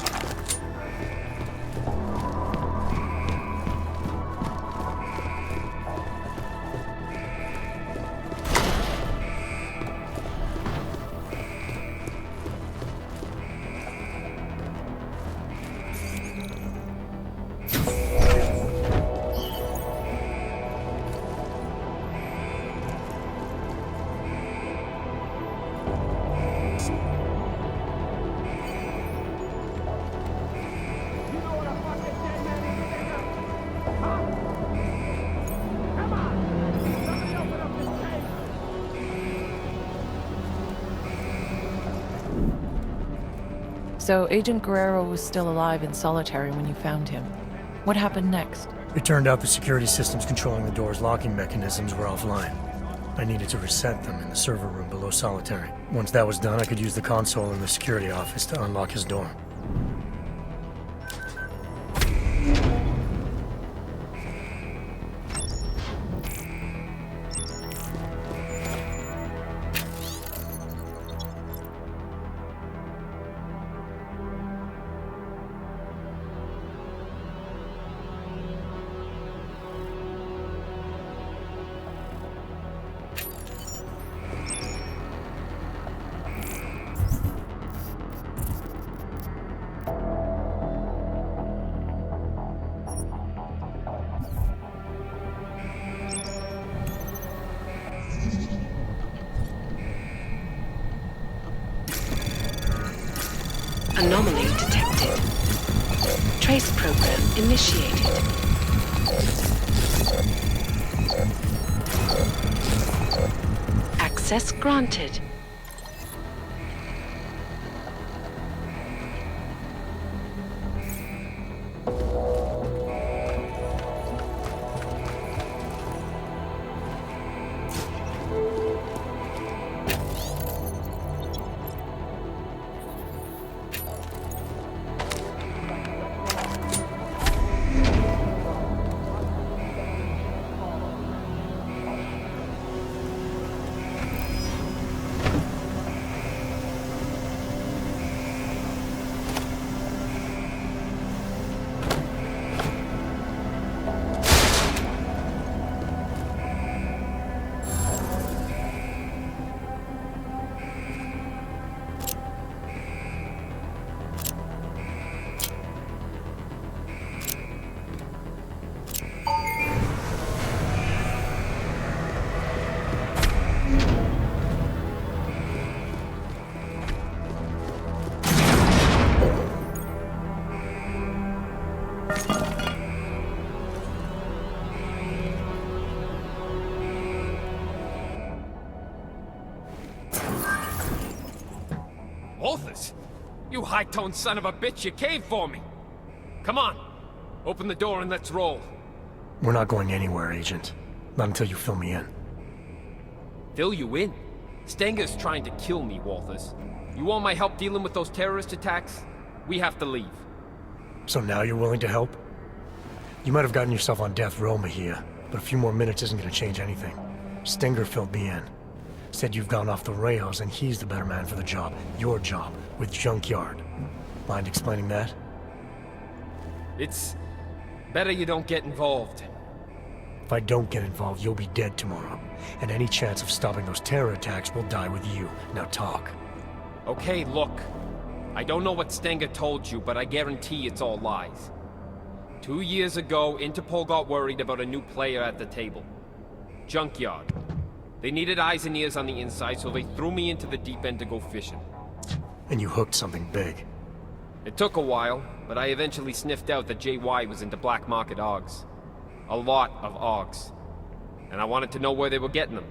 So Agent Guerrero was still alive in solitary when you found him. What happened next? It turned out the security systems controlling the door's locking mechanisms were offline. I needed to reset them in the server room below solitary. Once that was done, I could use the console in the security office to unlock his door. Anomaly detected. Trace program initiated. Access granted. Walthus? You high-toned son of a bitch, you caved for me! Come on! Open the door and let's roll. We're not going anywhere, Agent. Not until you fill me in. Fill you in? Stenger's trying to kill me, Walthus. You want my help dealing with those terrorist attacks? We have to leave. So now you're willing to help? You might have gotten yourself on death row, Mejia, but a few more minutes isn't gonna change anything. Stenger filled me in. Said you've gone off the rails and he's the better man for the job. Your job, with Junkyard. Mind explaining that? It's better you don't get involved. If I don't get involved, you'll be dead tomorrow. And any chance of stopping those terror attacks will die with you. Now talk. Okay, look. I don't know what Stenger told you, but I guarantee it's all lies. 2 years ago, Interpol got worried about a new player at the table. Junkyard. They needed eyes and ears on the inside, so they threw me into the deep end to go fishing. And you hooked something big. It took a while, but I eventually sniffed out that JY was into black market AUGs. A lot of AUGs. And I wanted to know where they were getting them.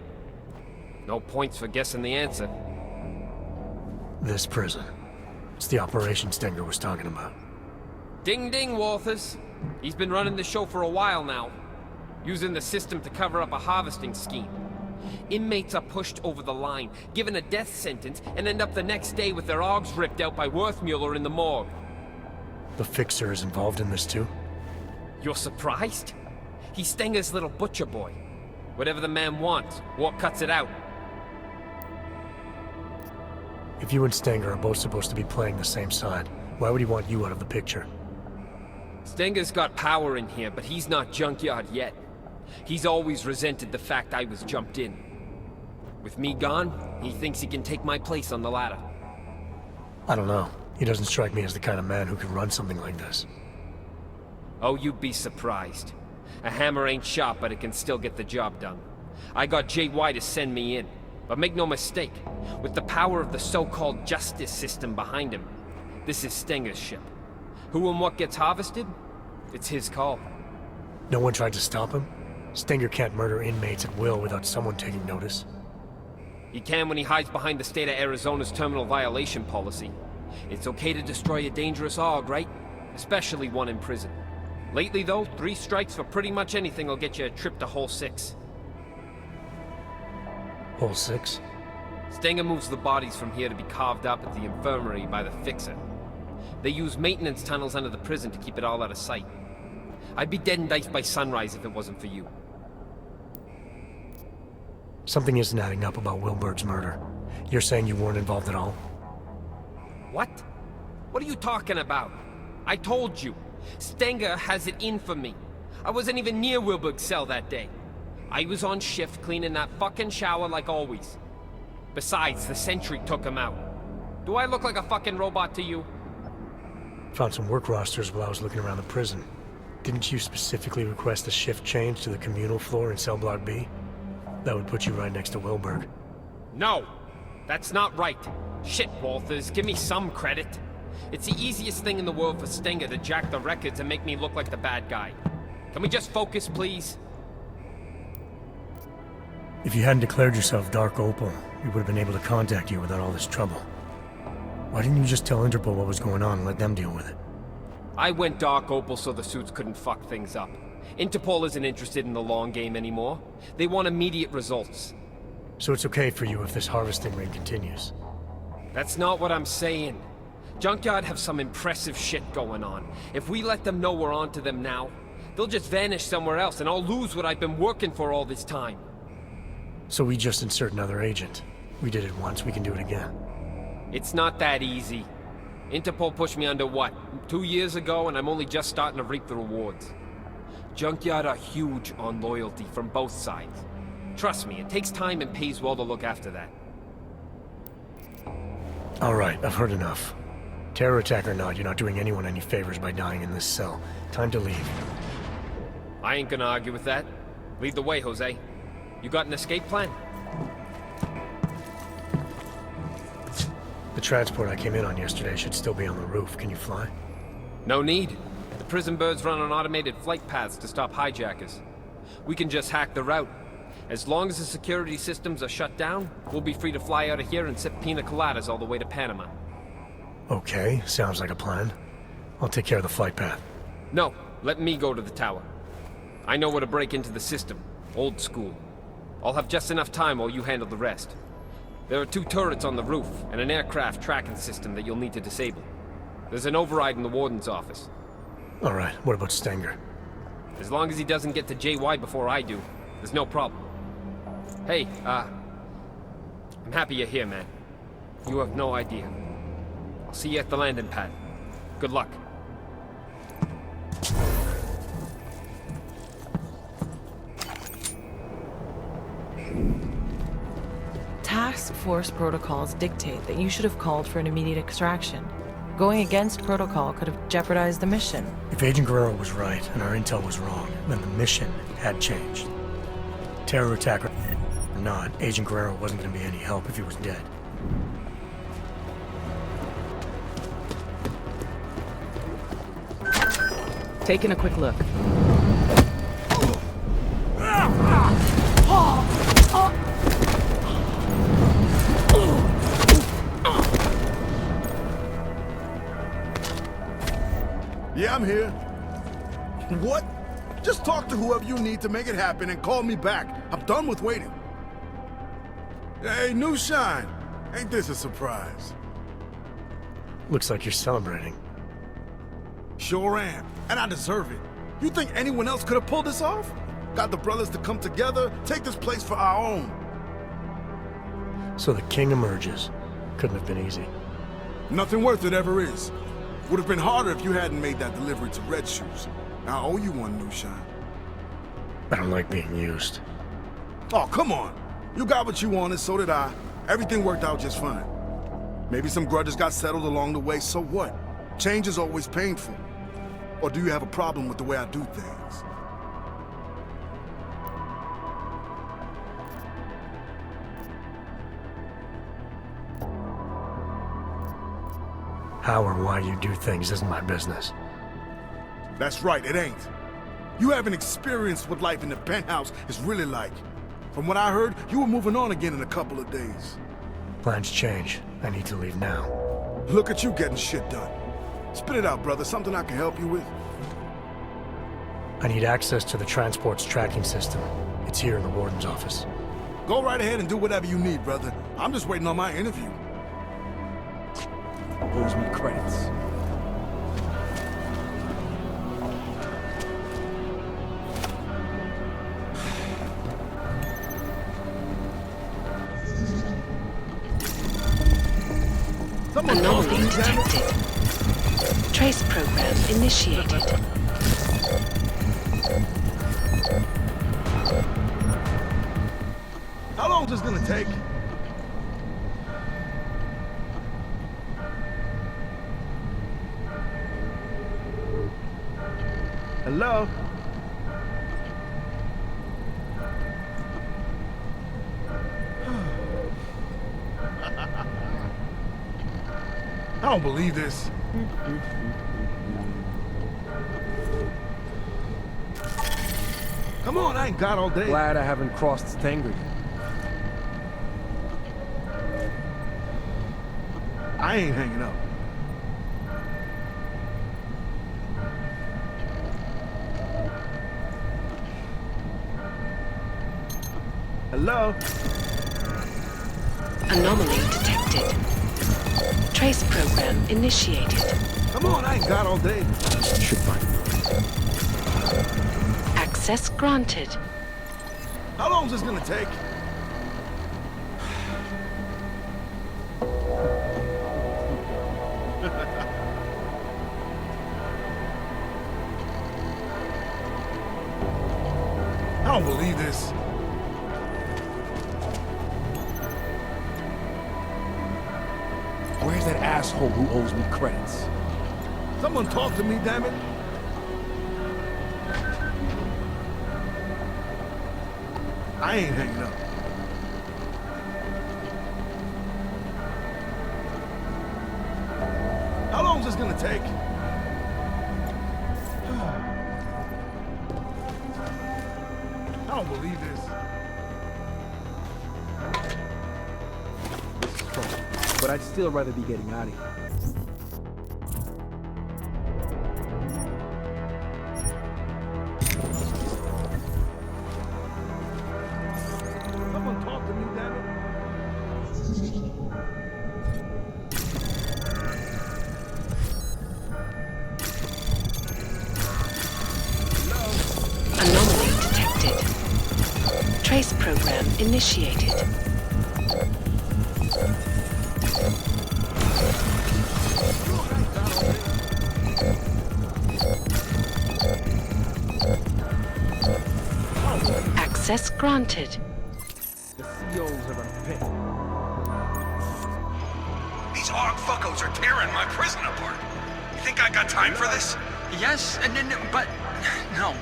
No points for guessing the answer. This prison. It's the operation Stenger was talking about. Ding ding, Walthus. He's been running the show for a while now. using the system to cover up a harvesting scheme. Inmates are pushed over the line, given a death sentence, and end up the next day with their arms ripped out by Worthmuller in the morgue. The Fixer is involved in this too? You're surprised? He's Stenger's little butcher boy. Whatever the man wants, what cuts it out? If you and Stenger are both supposed to be playing the same side, why would he want you out of the picture? Stenger's got power in here, but he's not Junkyard yet. He's always resented the fact I was jumped in. With me gone, he thinks he can take my place on the ladder. I don't know. He doesn't strike me as the kind of man who could run something like this. Oh, you'd be surprised. A hammer ain't sharp, but it can still get the job done. I got JY to send me in. But make no mistake, with the power of the so-called justice system behind him, this is Stenger's ship. Who and what gets harvested? It's his call. No one tried to stop him? Stenger can't murder inmates at will without someone taking notice. He can when he hides behind the state of Arizona's terminal violation policy. It's okay to destroy a dangerous AUG, right? Especially one in prison. Lately, though, 3 strikes for pretty much anything will get you a trip to Hole 6. Hole 6? Stenger moves the bodies from here to be carved up at the infirmary by the Fixer. They use maintenance tunnels under the prison to keep it all out of sight. I'd be dead and diced by sunrise if it wasn't for you. Something isn't adding up about Wilberg's murder. You're saying you weren't involved at all? What? What are you talking about? I told you. Stenger has it in for me. I wasn't even near Wilberg's cell that day. I was on shift cleaning that fucking shower like always. Besides, the sentry took him out. Do I look like a fucking robot to you? Found some work rosters while I was looking around the prison. Didn't you specifically request a shift change to the communal floor in cell block B? That would put you right next to Wilberg. No! That's not right. Shit, Walters, give me some credit. It's the easiest thing in the world for Stenger to jack the records and make me look like the bad guy. Can we just focus, please? If you hadn't declared yourself Dark Opal, we would have been able to contact you without all this trouble. Why didn't you just tell Interpol what was going on and let them deal with it? I went Dark Opal so the suits couldn't fuck things up. Interpol isn't interested in the long game anymore. They want immediate results. So it's okay for you if this harvesting ring continues? That's not what I'm saying. Junkyard have some impressive shit going on. If we let them know we're onto them now, they'll just vanish somewhere else and I'll lose what I've been working for all this time. So we just insert another agent. We did it once, we can do it again. It's not that easy. Interpol pushed me under what, 2 years ago, and I'm only just starting to reap the rewards. Junkyard are huge on loyalty from both sides. Trust me, it takes time and pays well to look after that. Alright, I've heard enough. Terror attack or not, you're not doing anyone any favors by dying in this cell. Time to leave. I ain't gonna argue with that. Lead the way, Jose. You got an escape plan? The transport I came in on yesterday should still be on the roof. Can you fly? No need. The prison birds run on automated flight paths to stop hijackers. We can just hack the route. As long as the security systems are shut down, we'll be free to fly out of here and sip pina coladas all the way to Panama. Okay, sounds like a plan. I'll take care of the flight path. No, let me go to the tower. I know where to break into the system. Old school. I'll have just enough time while you handle the rest. There are 2 turrets on the roof, and an aircraft tracking system that you'll need to disable. There's an override in the warden's office. Alright, what about Stenger? As long as he doesn't get to JY before I do, there's no problem. Hey, I'm happy you're here, man. You have no idea. I'll see you at the landing pad. Good luck. Task force protocols dictate that you should have called for an immediate extraction. Going against protocol could have jeopardized the mission. If Agent Guerrero was right and our intel was wrong, then the mission had changed. Terror attack or not, Agent Guerrero wasn't going to be any help if he was dead. Taking a quick look. Yeah, I'm here. What? Just talk Talk to whoever you need to make it happen and call me back. I'm done with waiting. Hey, new shine. Ain't this a surprise? Looks like you're celebrating. Sure am, and I deserve it. You think anyone else could have pulled this off? Got the brothers to come together, take this place for our own. So the king emerges. Couldn't have been easy. Nothing worth it ever is. Would have been harder if you hadn't made that delivery to Red Shoes. Now I owe you one, new shine. I don't like being used. Oh, come on. You got what you wanted, so did I. Everything worked out just fine. Maybe some grudges got settled along the way, so what? Change is always painful. Or do you have a problem with the way I do things? How or why you do things isn't my business. That's right, it ain't. You haven't experienced what life in the penthouse is really like. From what I heard, you were moving on again in a couple of days. Plans change. I need to leave now. Look at you getting shit done. Spit it out, brother. Something I can help you with? I need access to the transport's tracking system. It's here in the warden's office. Go right ahead and do whatever you need, brother. I'm just waiting on my interview. Owes me credits. Anomaly detected. Trace program initiated. How long is this gonna take? Hello? I don't believe this. Come on, I ain't got all day. Glad I haven't crossed Stanger yet. I ain't hanging up. Hello? Anomaly detected. Trace program initiated. Come on, I ain't got all day. Should find Access granted. How long is this gonna take? I don't believe this. Where's that asshole who owes me credits? Someone talk to me, damn it. I ain't hanging up. How long is this gonna take? I don't believe this. This is trouble. But I'd still rather be getting out of here. Someone talk to me, damn it. Anomaly detected. Trace program initiated. Access granted. The COs are a pit. These hog fuckos are tearing my prison apart. You think I got time for this? Yes, but no.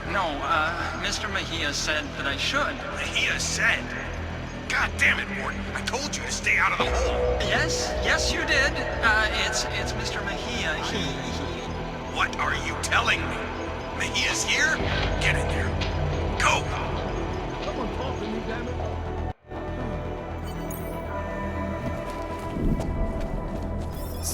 Mr. Mejia said that I should. Mejia said? God damn it, Warden. I told you to stay out of the hole. Yes, you did. It's Mr. Mejia. He... What are you telling me? Mejia's here? Get in there. Go! Someone talk to me, damn it.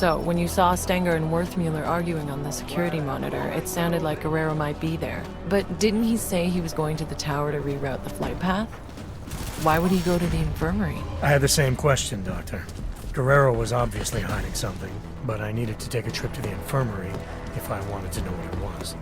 So, when you saw Stenger and Worthmuller arguing on the security monitor, it sounded like Guerrero might be there. But didn't he say he was going to the tower to reroute the flight path? Why would he go to the infirmary? I had the same question, Doctor. Guerrero was obviously hiding something, but I needed to take a trip to the infirmary if I wanted to know what it was.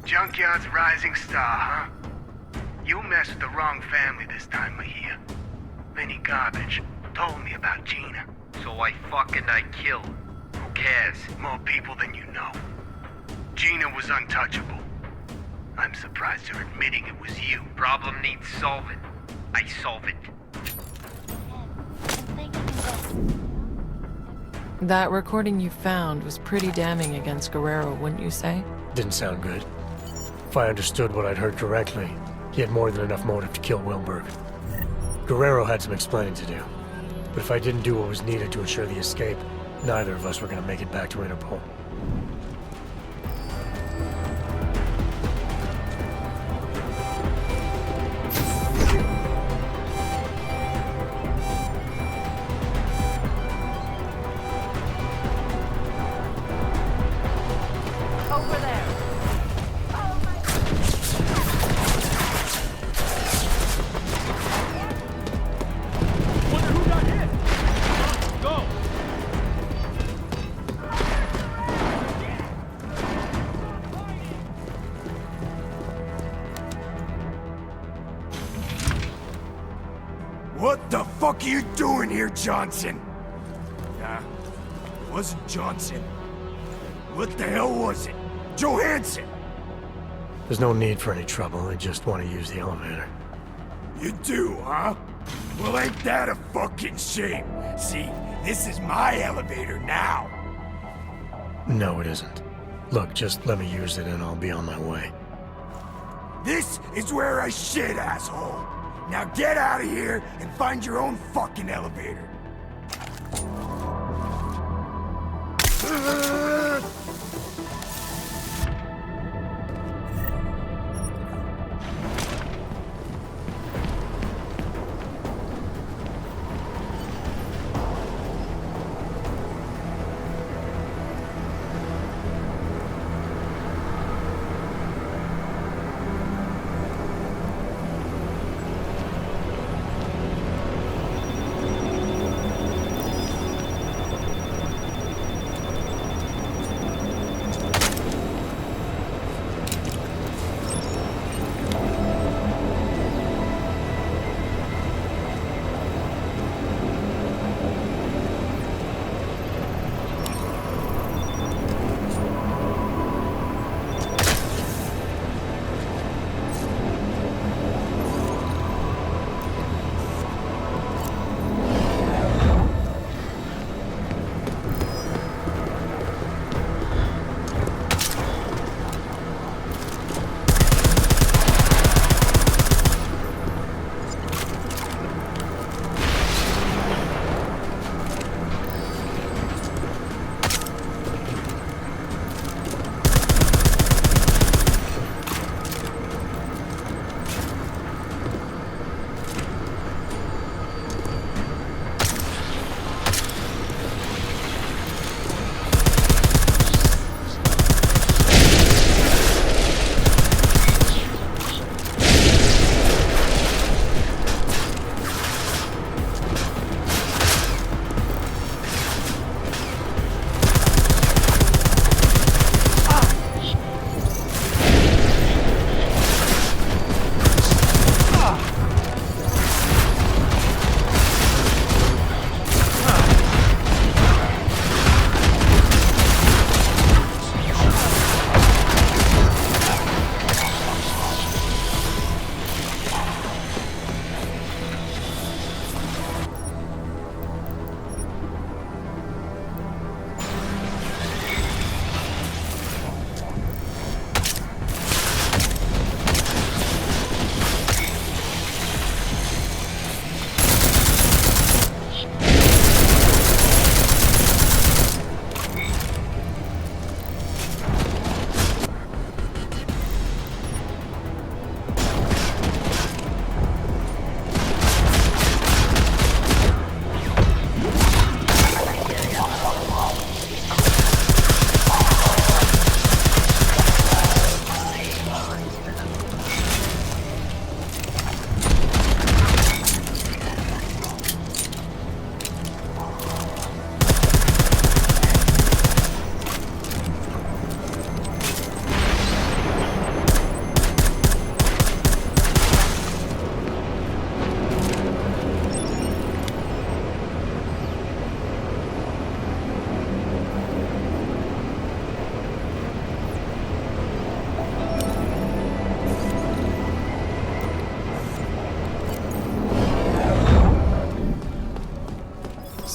Junkyard's rising star, huh? You messed with the wrong family this time, Mahia. Vinny Garbage told me about Gina. So I killed. Who cares? More people than you know. Gina was untouchable. I'm surprised you're admitting it was you. Problem needs solving. I solve it. That recording you found was pretty damning against Guerrero, wouldn't you say? Didn't sound good. If I understood what I'd heard correctly, he had more than enough motive to kill Wilberg. Guerrero had some explaining to do. But if I didn't do what was needed to ensure the escape, neither of us were going to make it back to Interpol. What the fuck are you doing here, Johnson? Nah, it wasn't Johnson. What the hell was it? Johansson! There's no need for any trouble, I just want to use the elevator. You do, huh? Well, ain't that a fucking shame? See, this is my elevator now. No, it isn't. Look, just let me use it and I'll be on my way. This is where I shit, asshole. Now get out of here and find your own fucking elevator.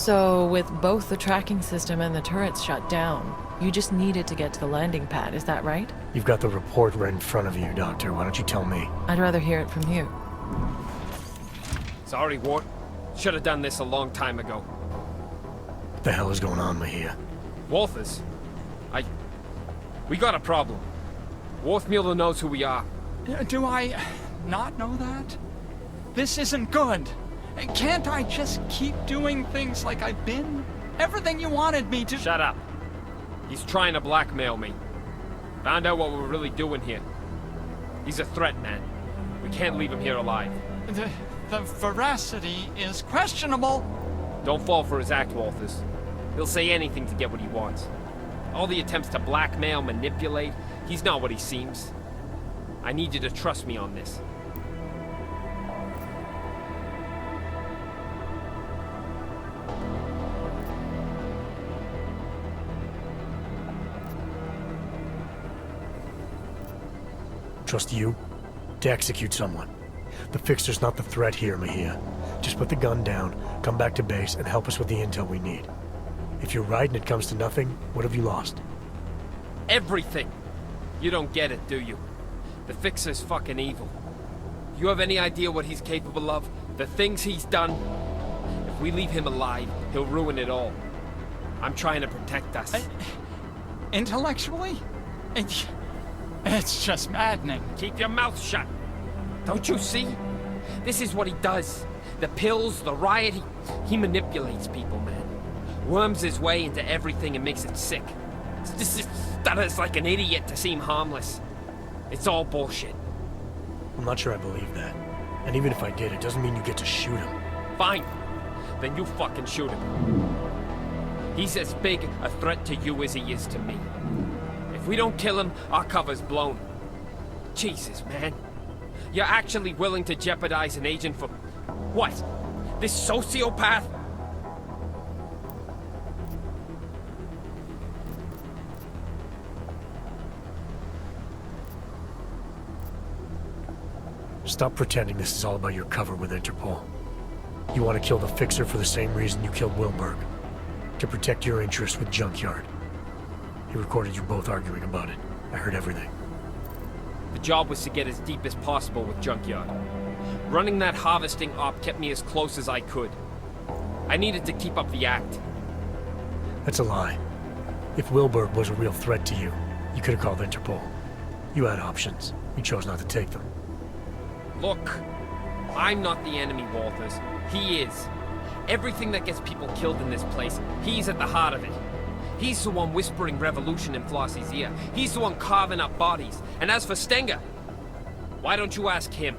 So, with both the tracking system and the turrets shut down, you just needed to get to the landing pad, is that right? You've got the report right in front of you, Doctor. Why don't you tell me? I'd rather hear it from you. Sorry, Wart. Should have done this a long time ago. What the hell is going on, Mejia? Walters. We got a problem. Worthmuller knows who we are. Do I not know that? This isn't good. Can't I just keep doing things like I've been? Everything you wanted me to— Shut up. He's trying to blackmail me. Found out what we're really doing here. He's a threat, man. We can't leave him here alive. The veracity is questionable. Don't fall for his act, Walters. He'll say anything to get what he wants. All the attempts to blackmail, manipulate, he's not what he seems. I need you to trust me on this. Trust you to execute someone. The Fixer's not the threat here, Mejia. Just put the gun down, come back to base, and help us with the intel we need. If you're right and it comes to nothing, what have you lost? Everything! You don't get it, do you? The Fixer's fucking evil. You have any idea what he's capable of? The things he's done? If we leave him alive, he'll ruin it all. I'm trying to protect us. Intellectually? It's just maddening. Keep your mouth shut. Don't you see? This is what he does. The pills, the riot, he manipulates people, man. Worms his way into everything and makes it sick. Stutters like an idiot to seem harmless. It's all bullshit. I'm not sure I believe that. And even if I did, it doesn't mean you get to shoot him. Fine. Then you fucking shoot him. He's as big a threat to you as he is to me. If we don't kill him, our cover's blown. Jesus, man. You're actually willing to jeopardize an agent for... what? This sociopath? Stop pretending this is all about your cover with Interpol. You want to kill the Fixer for the same reason you killed Wilberg. To protect your interests with Junkyard. He recorded you both arguing about it. I heard everything. The job was to get as deep as possible with Junkyard. Running that harvesting op kept me as close as I could. I needed to keep up the act. That's a lie. If Wilberg was a real threat to you, you could have called Interpol. You had options. You chose not to take them. Look, I'm not the enemy, Walters. He is. Everything that gets people killed in this place, he's at the heart of it. He's the one whispering revolution in Flossie's ear. He's the one carving up bodies. And as for Stenger, why don't you ask him?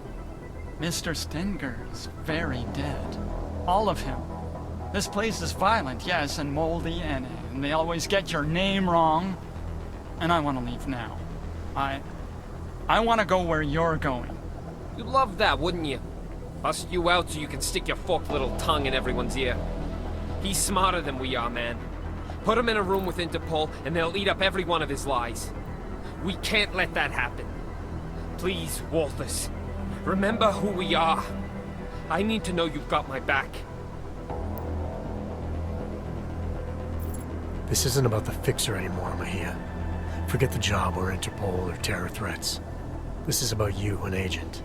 Mr. Stenger's very dead. All of him. This place is violent, yes, and moldy, and they always get your name wrong. And I want to leave now. I want to go where you're going. You'd love that, wouldn't you? Bust you out so you can stick your forked little tongue in everyone's ear. He's smarter than we are, man. Put him in a room with Interpol, and they'll eat up every one of his lies. We can't let that happen. Please, Walters, remember who we are. I need to know you've got my back. This isn't about the Fixer anymore, Mejia. Forget the job or Interpol or terror threats. This is about you, an agent.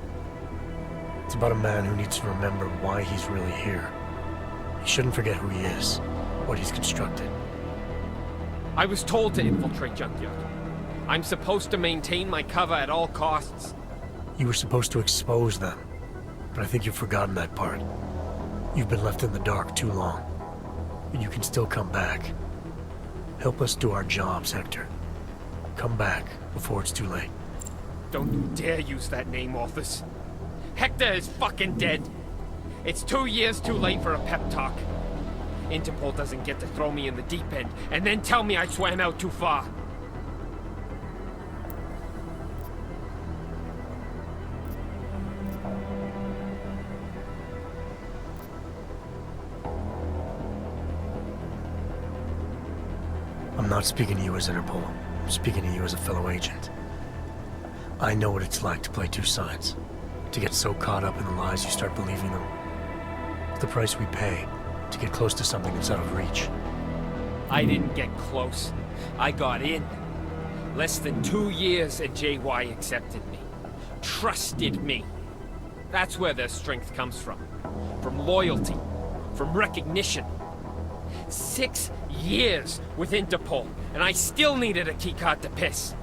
It's about a man who needs to remember why he's really here. He shouldn't forget who he is, what he's constructed. I was told to infiltrate Junkyard. I'm supposed to maintain my cover at all costs. You were supposed to expose them, but I think you've forgotten that part. You've been left in the dark too long, but you can still come back. Help us do our jobs, Hector. Come back before it's too late. Don't you dare use that name, Walters. Hector is fucking dead. It's 2 years too late for a pep talk. Interpol doesn't get to throw me in the deep end and then tell me I swam out too far. I'm not speaking to you as Interpol. I'm speaking to you as a fellow agent. I know what it's like to play two sides. To get so caught up in the lies you start believing them. It's the price we pay to get close to something that's out of reach. I didn't get close. I got in. Less than 2 years and JY accepted me. Trusted me. That's where their strength comes from. From loyalty. From recognition. 6 years with Interpol, and I still needed a keycard to piss.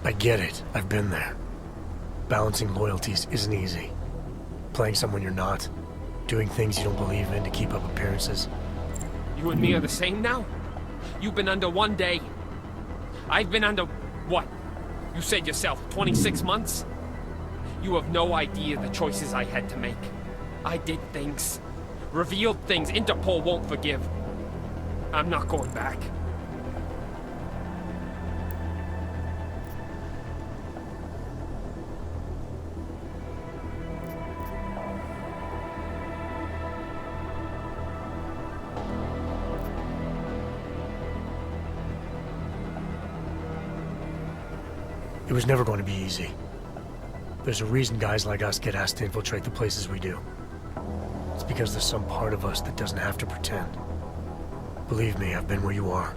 I get it. I've been there. Balancing loyalties isn't easy. Playing someone you're not. Doing things you don't believe in to keep up appearances. You and me are the same now? You've been under 1 day. I've been under, what? You said yourself, 26 months? You have no idea the choices I had to make. I did things. Revealed things Interpol won't forgive. I'm not going back. It was never going to be easy. There's a reason guys like us get asked to infiltrate the places we do. It's because there's some part of us that doesn't have to pretend. Believe me, I've been where you are.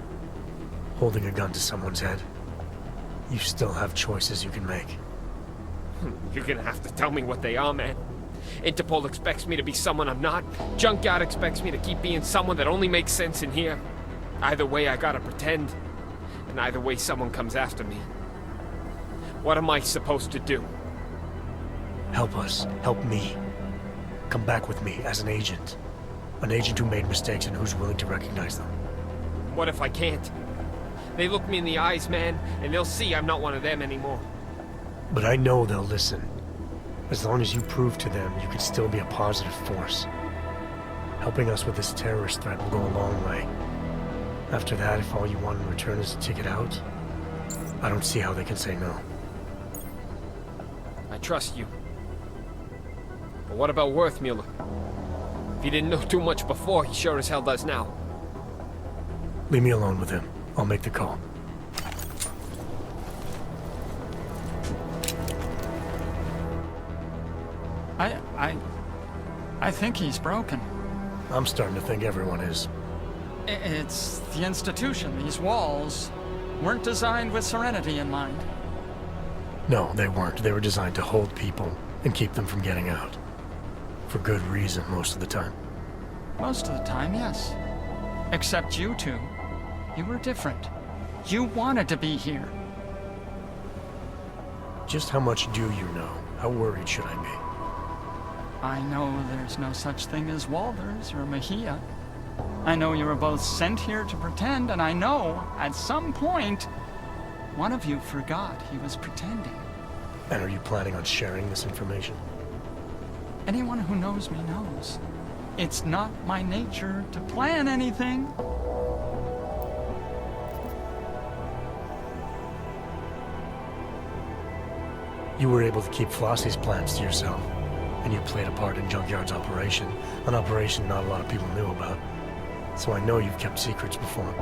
Holding a gun to someone's head. You still have choices you can make. You're gonna have to tell me what they are, man. Interpol expects me to be someone I'm not. Junkyard expects me to keep being someone that only makes sense in here. Either way, I gotta pretend. And either way, someone comes after me. What am I supposed to do? Help us. Help me. Come back with me as an agent. An agent who made mistakes and who's willing to recognize them. What if I can't? They look me in the eyes, man, and they'll see I'm not one of them anymore. But I know they'll listen. As long as you prove to them you can still be a positive force. Helping us with this terrorist threat will go a long way. After that, if all you want in return is a ticket out, I don't see how they can say no. I trust you. But what about Worthmuller? If he didn't know too much before, he sure as hell does now. Leave me alone with him. I'll make the call. I think he's broken. I'm starting to think everyone is. It's the institution. These walls weren't designed with serenity in mind. No, they weren't. They were designed to hold people and keep them from getting out. For good reason most of the time. Most of the time, yes. Except you two. You were different. You wanted to be here. Just how much do you know? How worried should I be? I know there's no such thing as Walters or Mejia. I know you were both sent here to pretend, and I know, at some point, one of you forgot he was pretending. And are you planning on sharing this information? Anyone who knows me knows. It's not my nature to plan anything. You were able to keep Flossie's plans to yourself, and you played a part in Junkyard's operation, an operation not a lot of people knew about. So I know you've kept secrets before.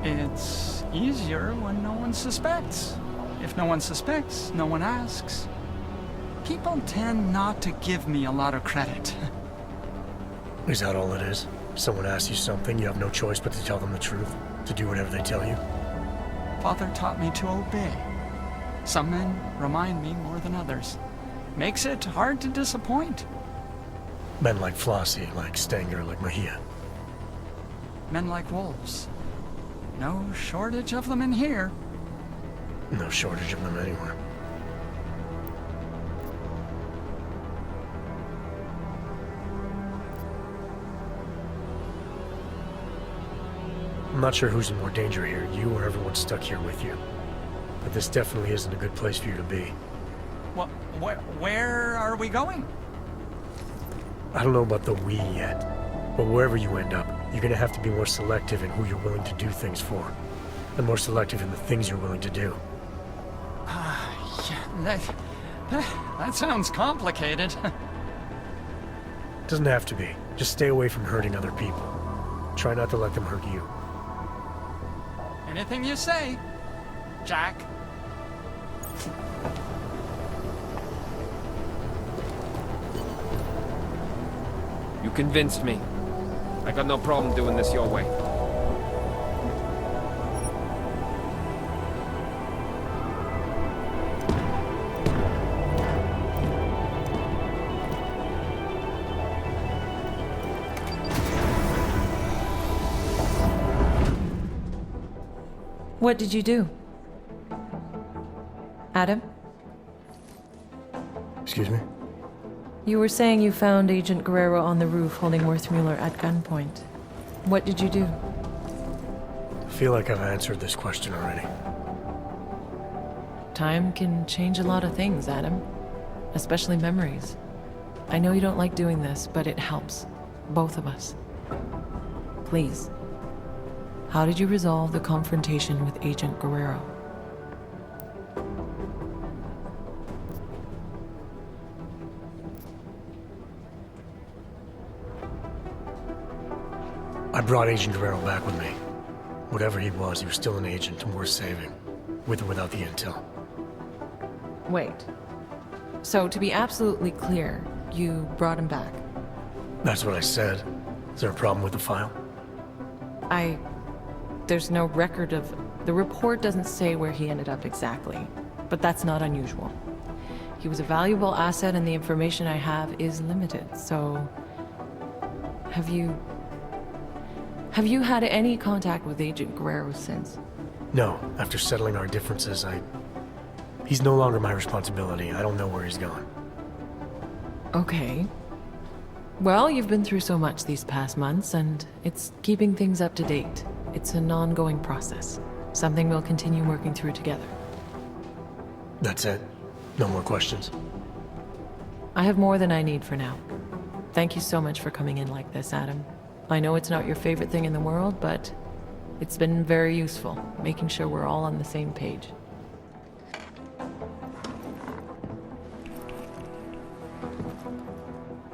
It's easier when no one suspects. If no one suspects, no one asks. People tend not to give me a lot of credit. Is that all it is? Someone asks you something, you have no choice but to tell them the truth? To do whatever they tell you? Father taught me to obey. Some men remind me more than others. Makes it hard to disappoint. Men like Flossie, like Stenger, like Mejia. Men like wolves. No shortage of them in here. No shortage of them anywhere. I'm not sure who's in more danger here, you or everyone stuck here with you. But this definitely isn't a good place for you to be. Where are we going? I don't know about the we yet, but wherever you end up, you're gonna have to be more selective in who you're willing to do things for, and more selective in the things you're willing to do. Yeah, that sounds complicated. Doesn't have to be. Just stay away from hurting other people. Try not to let them hurt you. Anything you say, Jack. You convinced me. I got no problem doing this your way. What did you do? Adam? Excuse me? You were saying you found Agent Guerrero on the roof holding Worthmuller at gunpoint. What did you do? I feel like I've answered this question already. Time can change a lot of things, Adam. Especially memories. I know you don't like doing this, but it helps. Both of us. Please. How did you resolve the confrontation with Agent Guerrero? I brought Agent Guerrero back with me. Whatever he was still an agent and worth saving. With or without the intel. Wait. So, to be absolutely clear, you brought him back? That's what I said. Is there a problem with the file? There's no record of... The report doesn't say where he ended up exactly, but that's not unusual. He was a valuable asset and the information I have is limited, so... Have you had any contact with Agent Guerrero since? No. After settling our differences, He's no longer my responsibility. I don't know where he's gone. Okay. Well, you've been through so much these past months, and it's keeping things up to date. It's an ongoing process. Something we'll continue working through together. That's it? No more questions? I have more than I need for now. Thank you so much for coming in like this, Adam. I know it's not your favorite thing in the world, but it's been very useful, making sure we're all on the same page.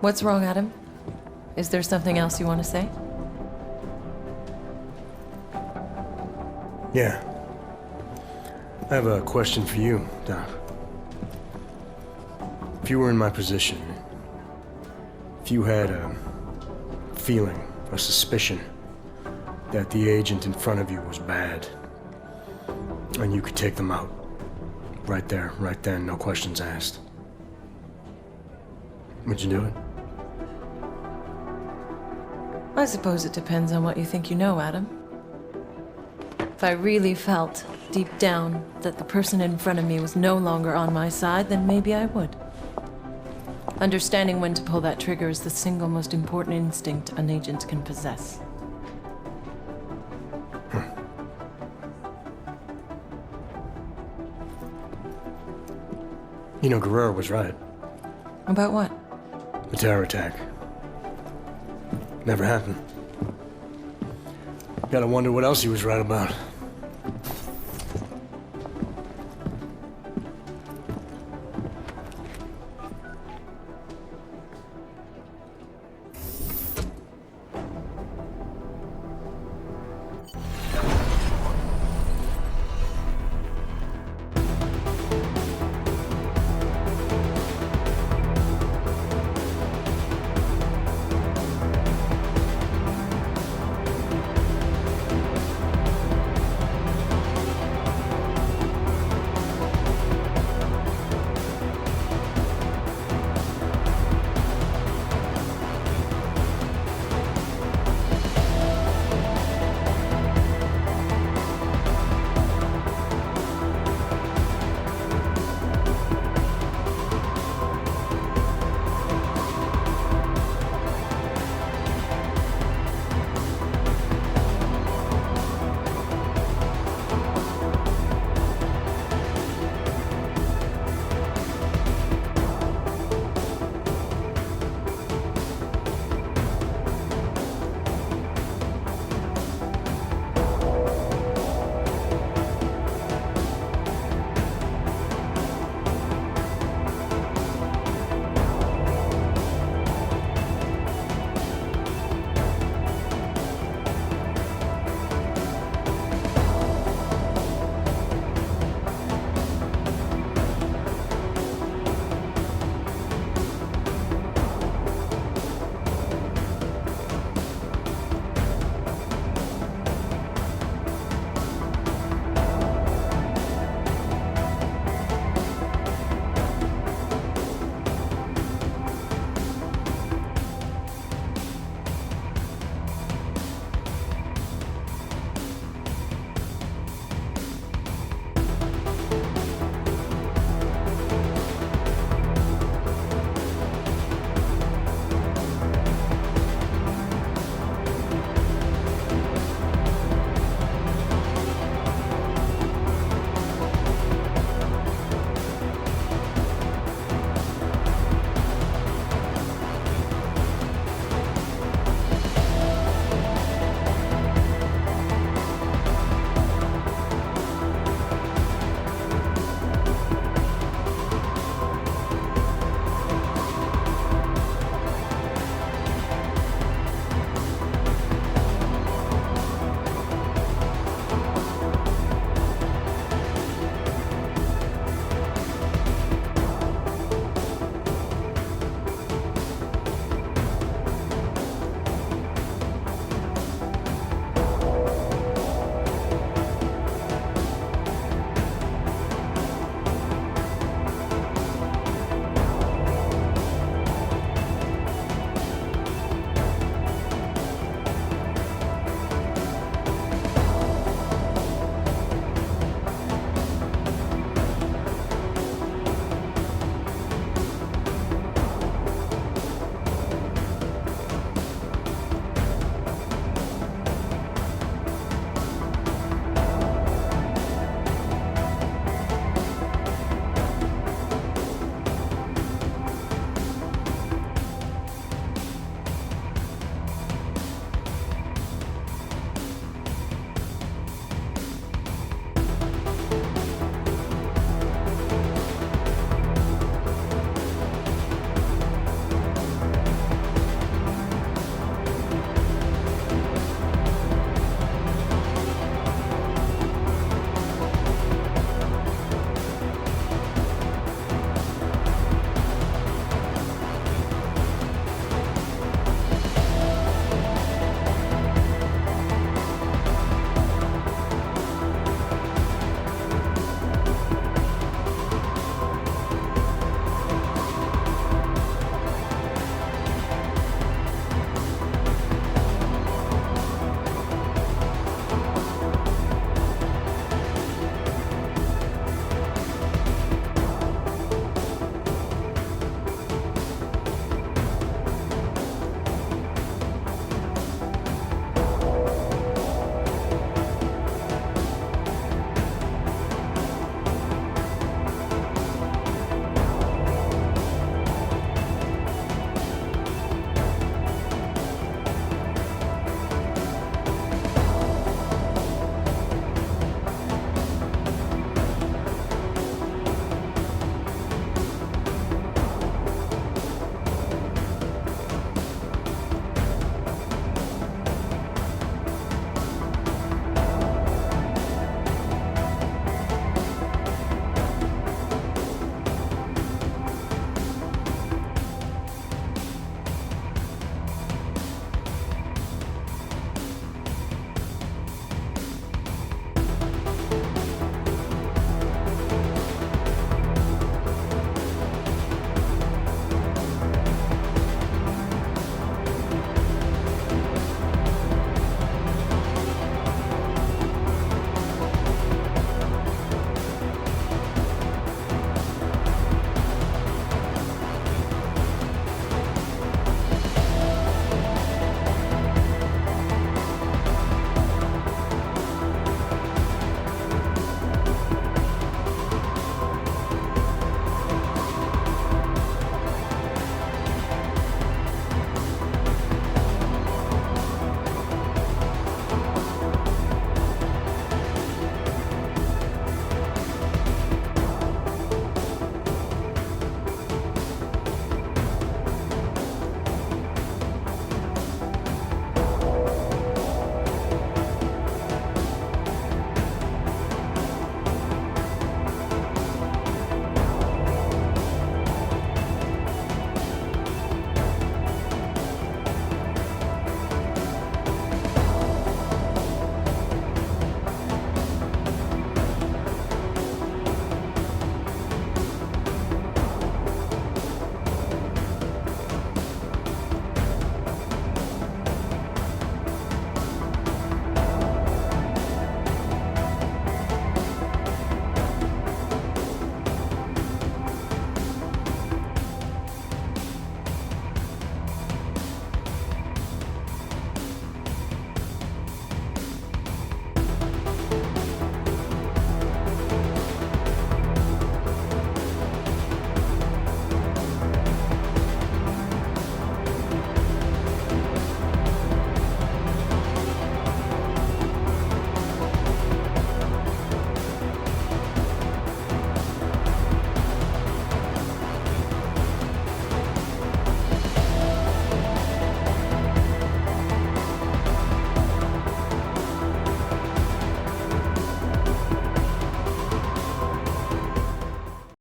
What's wrong, Adam? Is there something else you want to say? Yeah. I have a question for you, Doc. If you were in my position, if you had a feeling, a suspicion, that the agent in front of you was bad, and you could take them out, right there, right then, no questions asked, would you do it? I suppose it depends on what you think you know, Adam. If I really felt, deep down, that the person in front of me was no longer on my side, then maybe I would. Understanding when to pull that trigger is the single most important instinct an agent can possess. You know, Guerrero was right. About what? The terror attack. Never happened. Gotta wonder what else he was right about.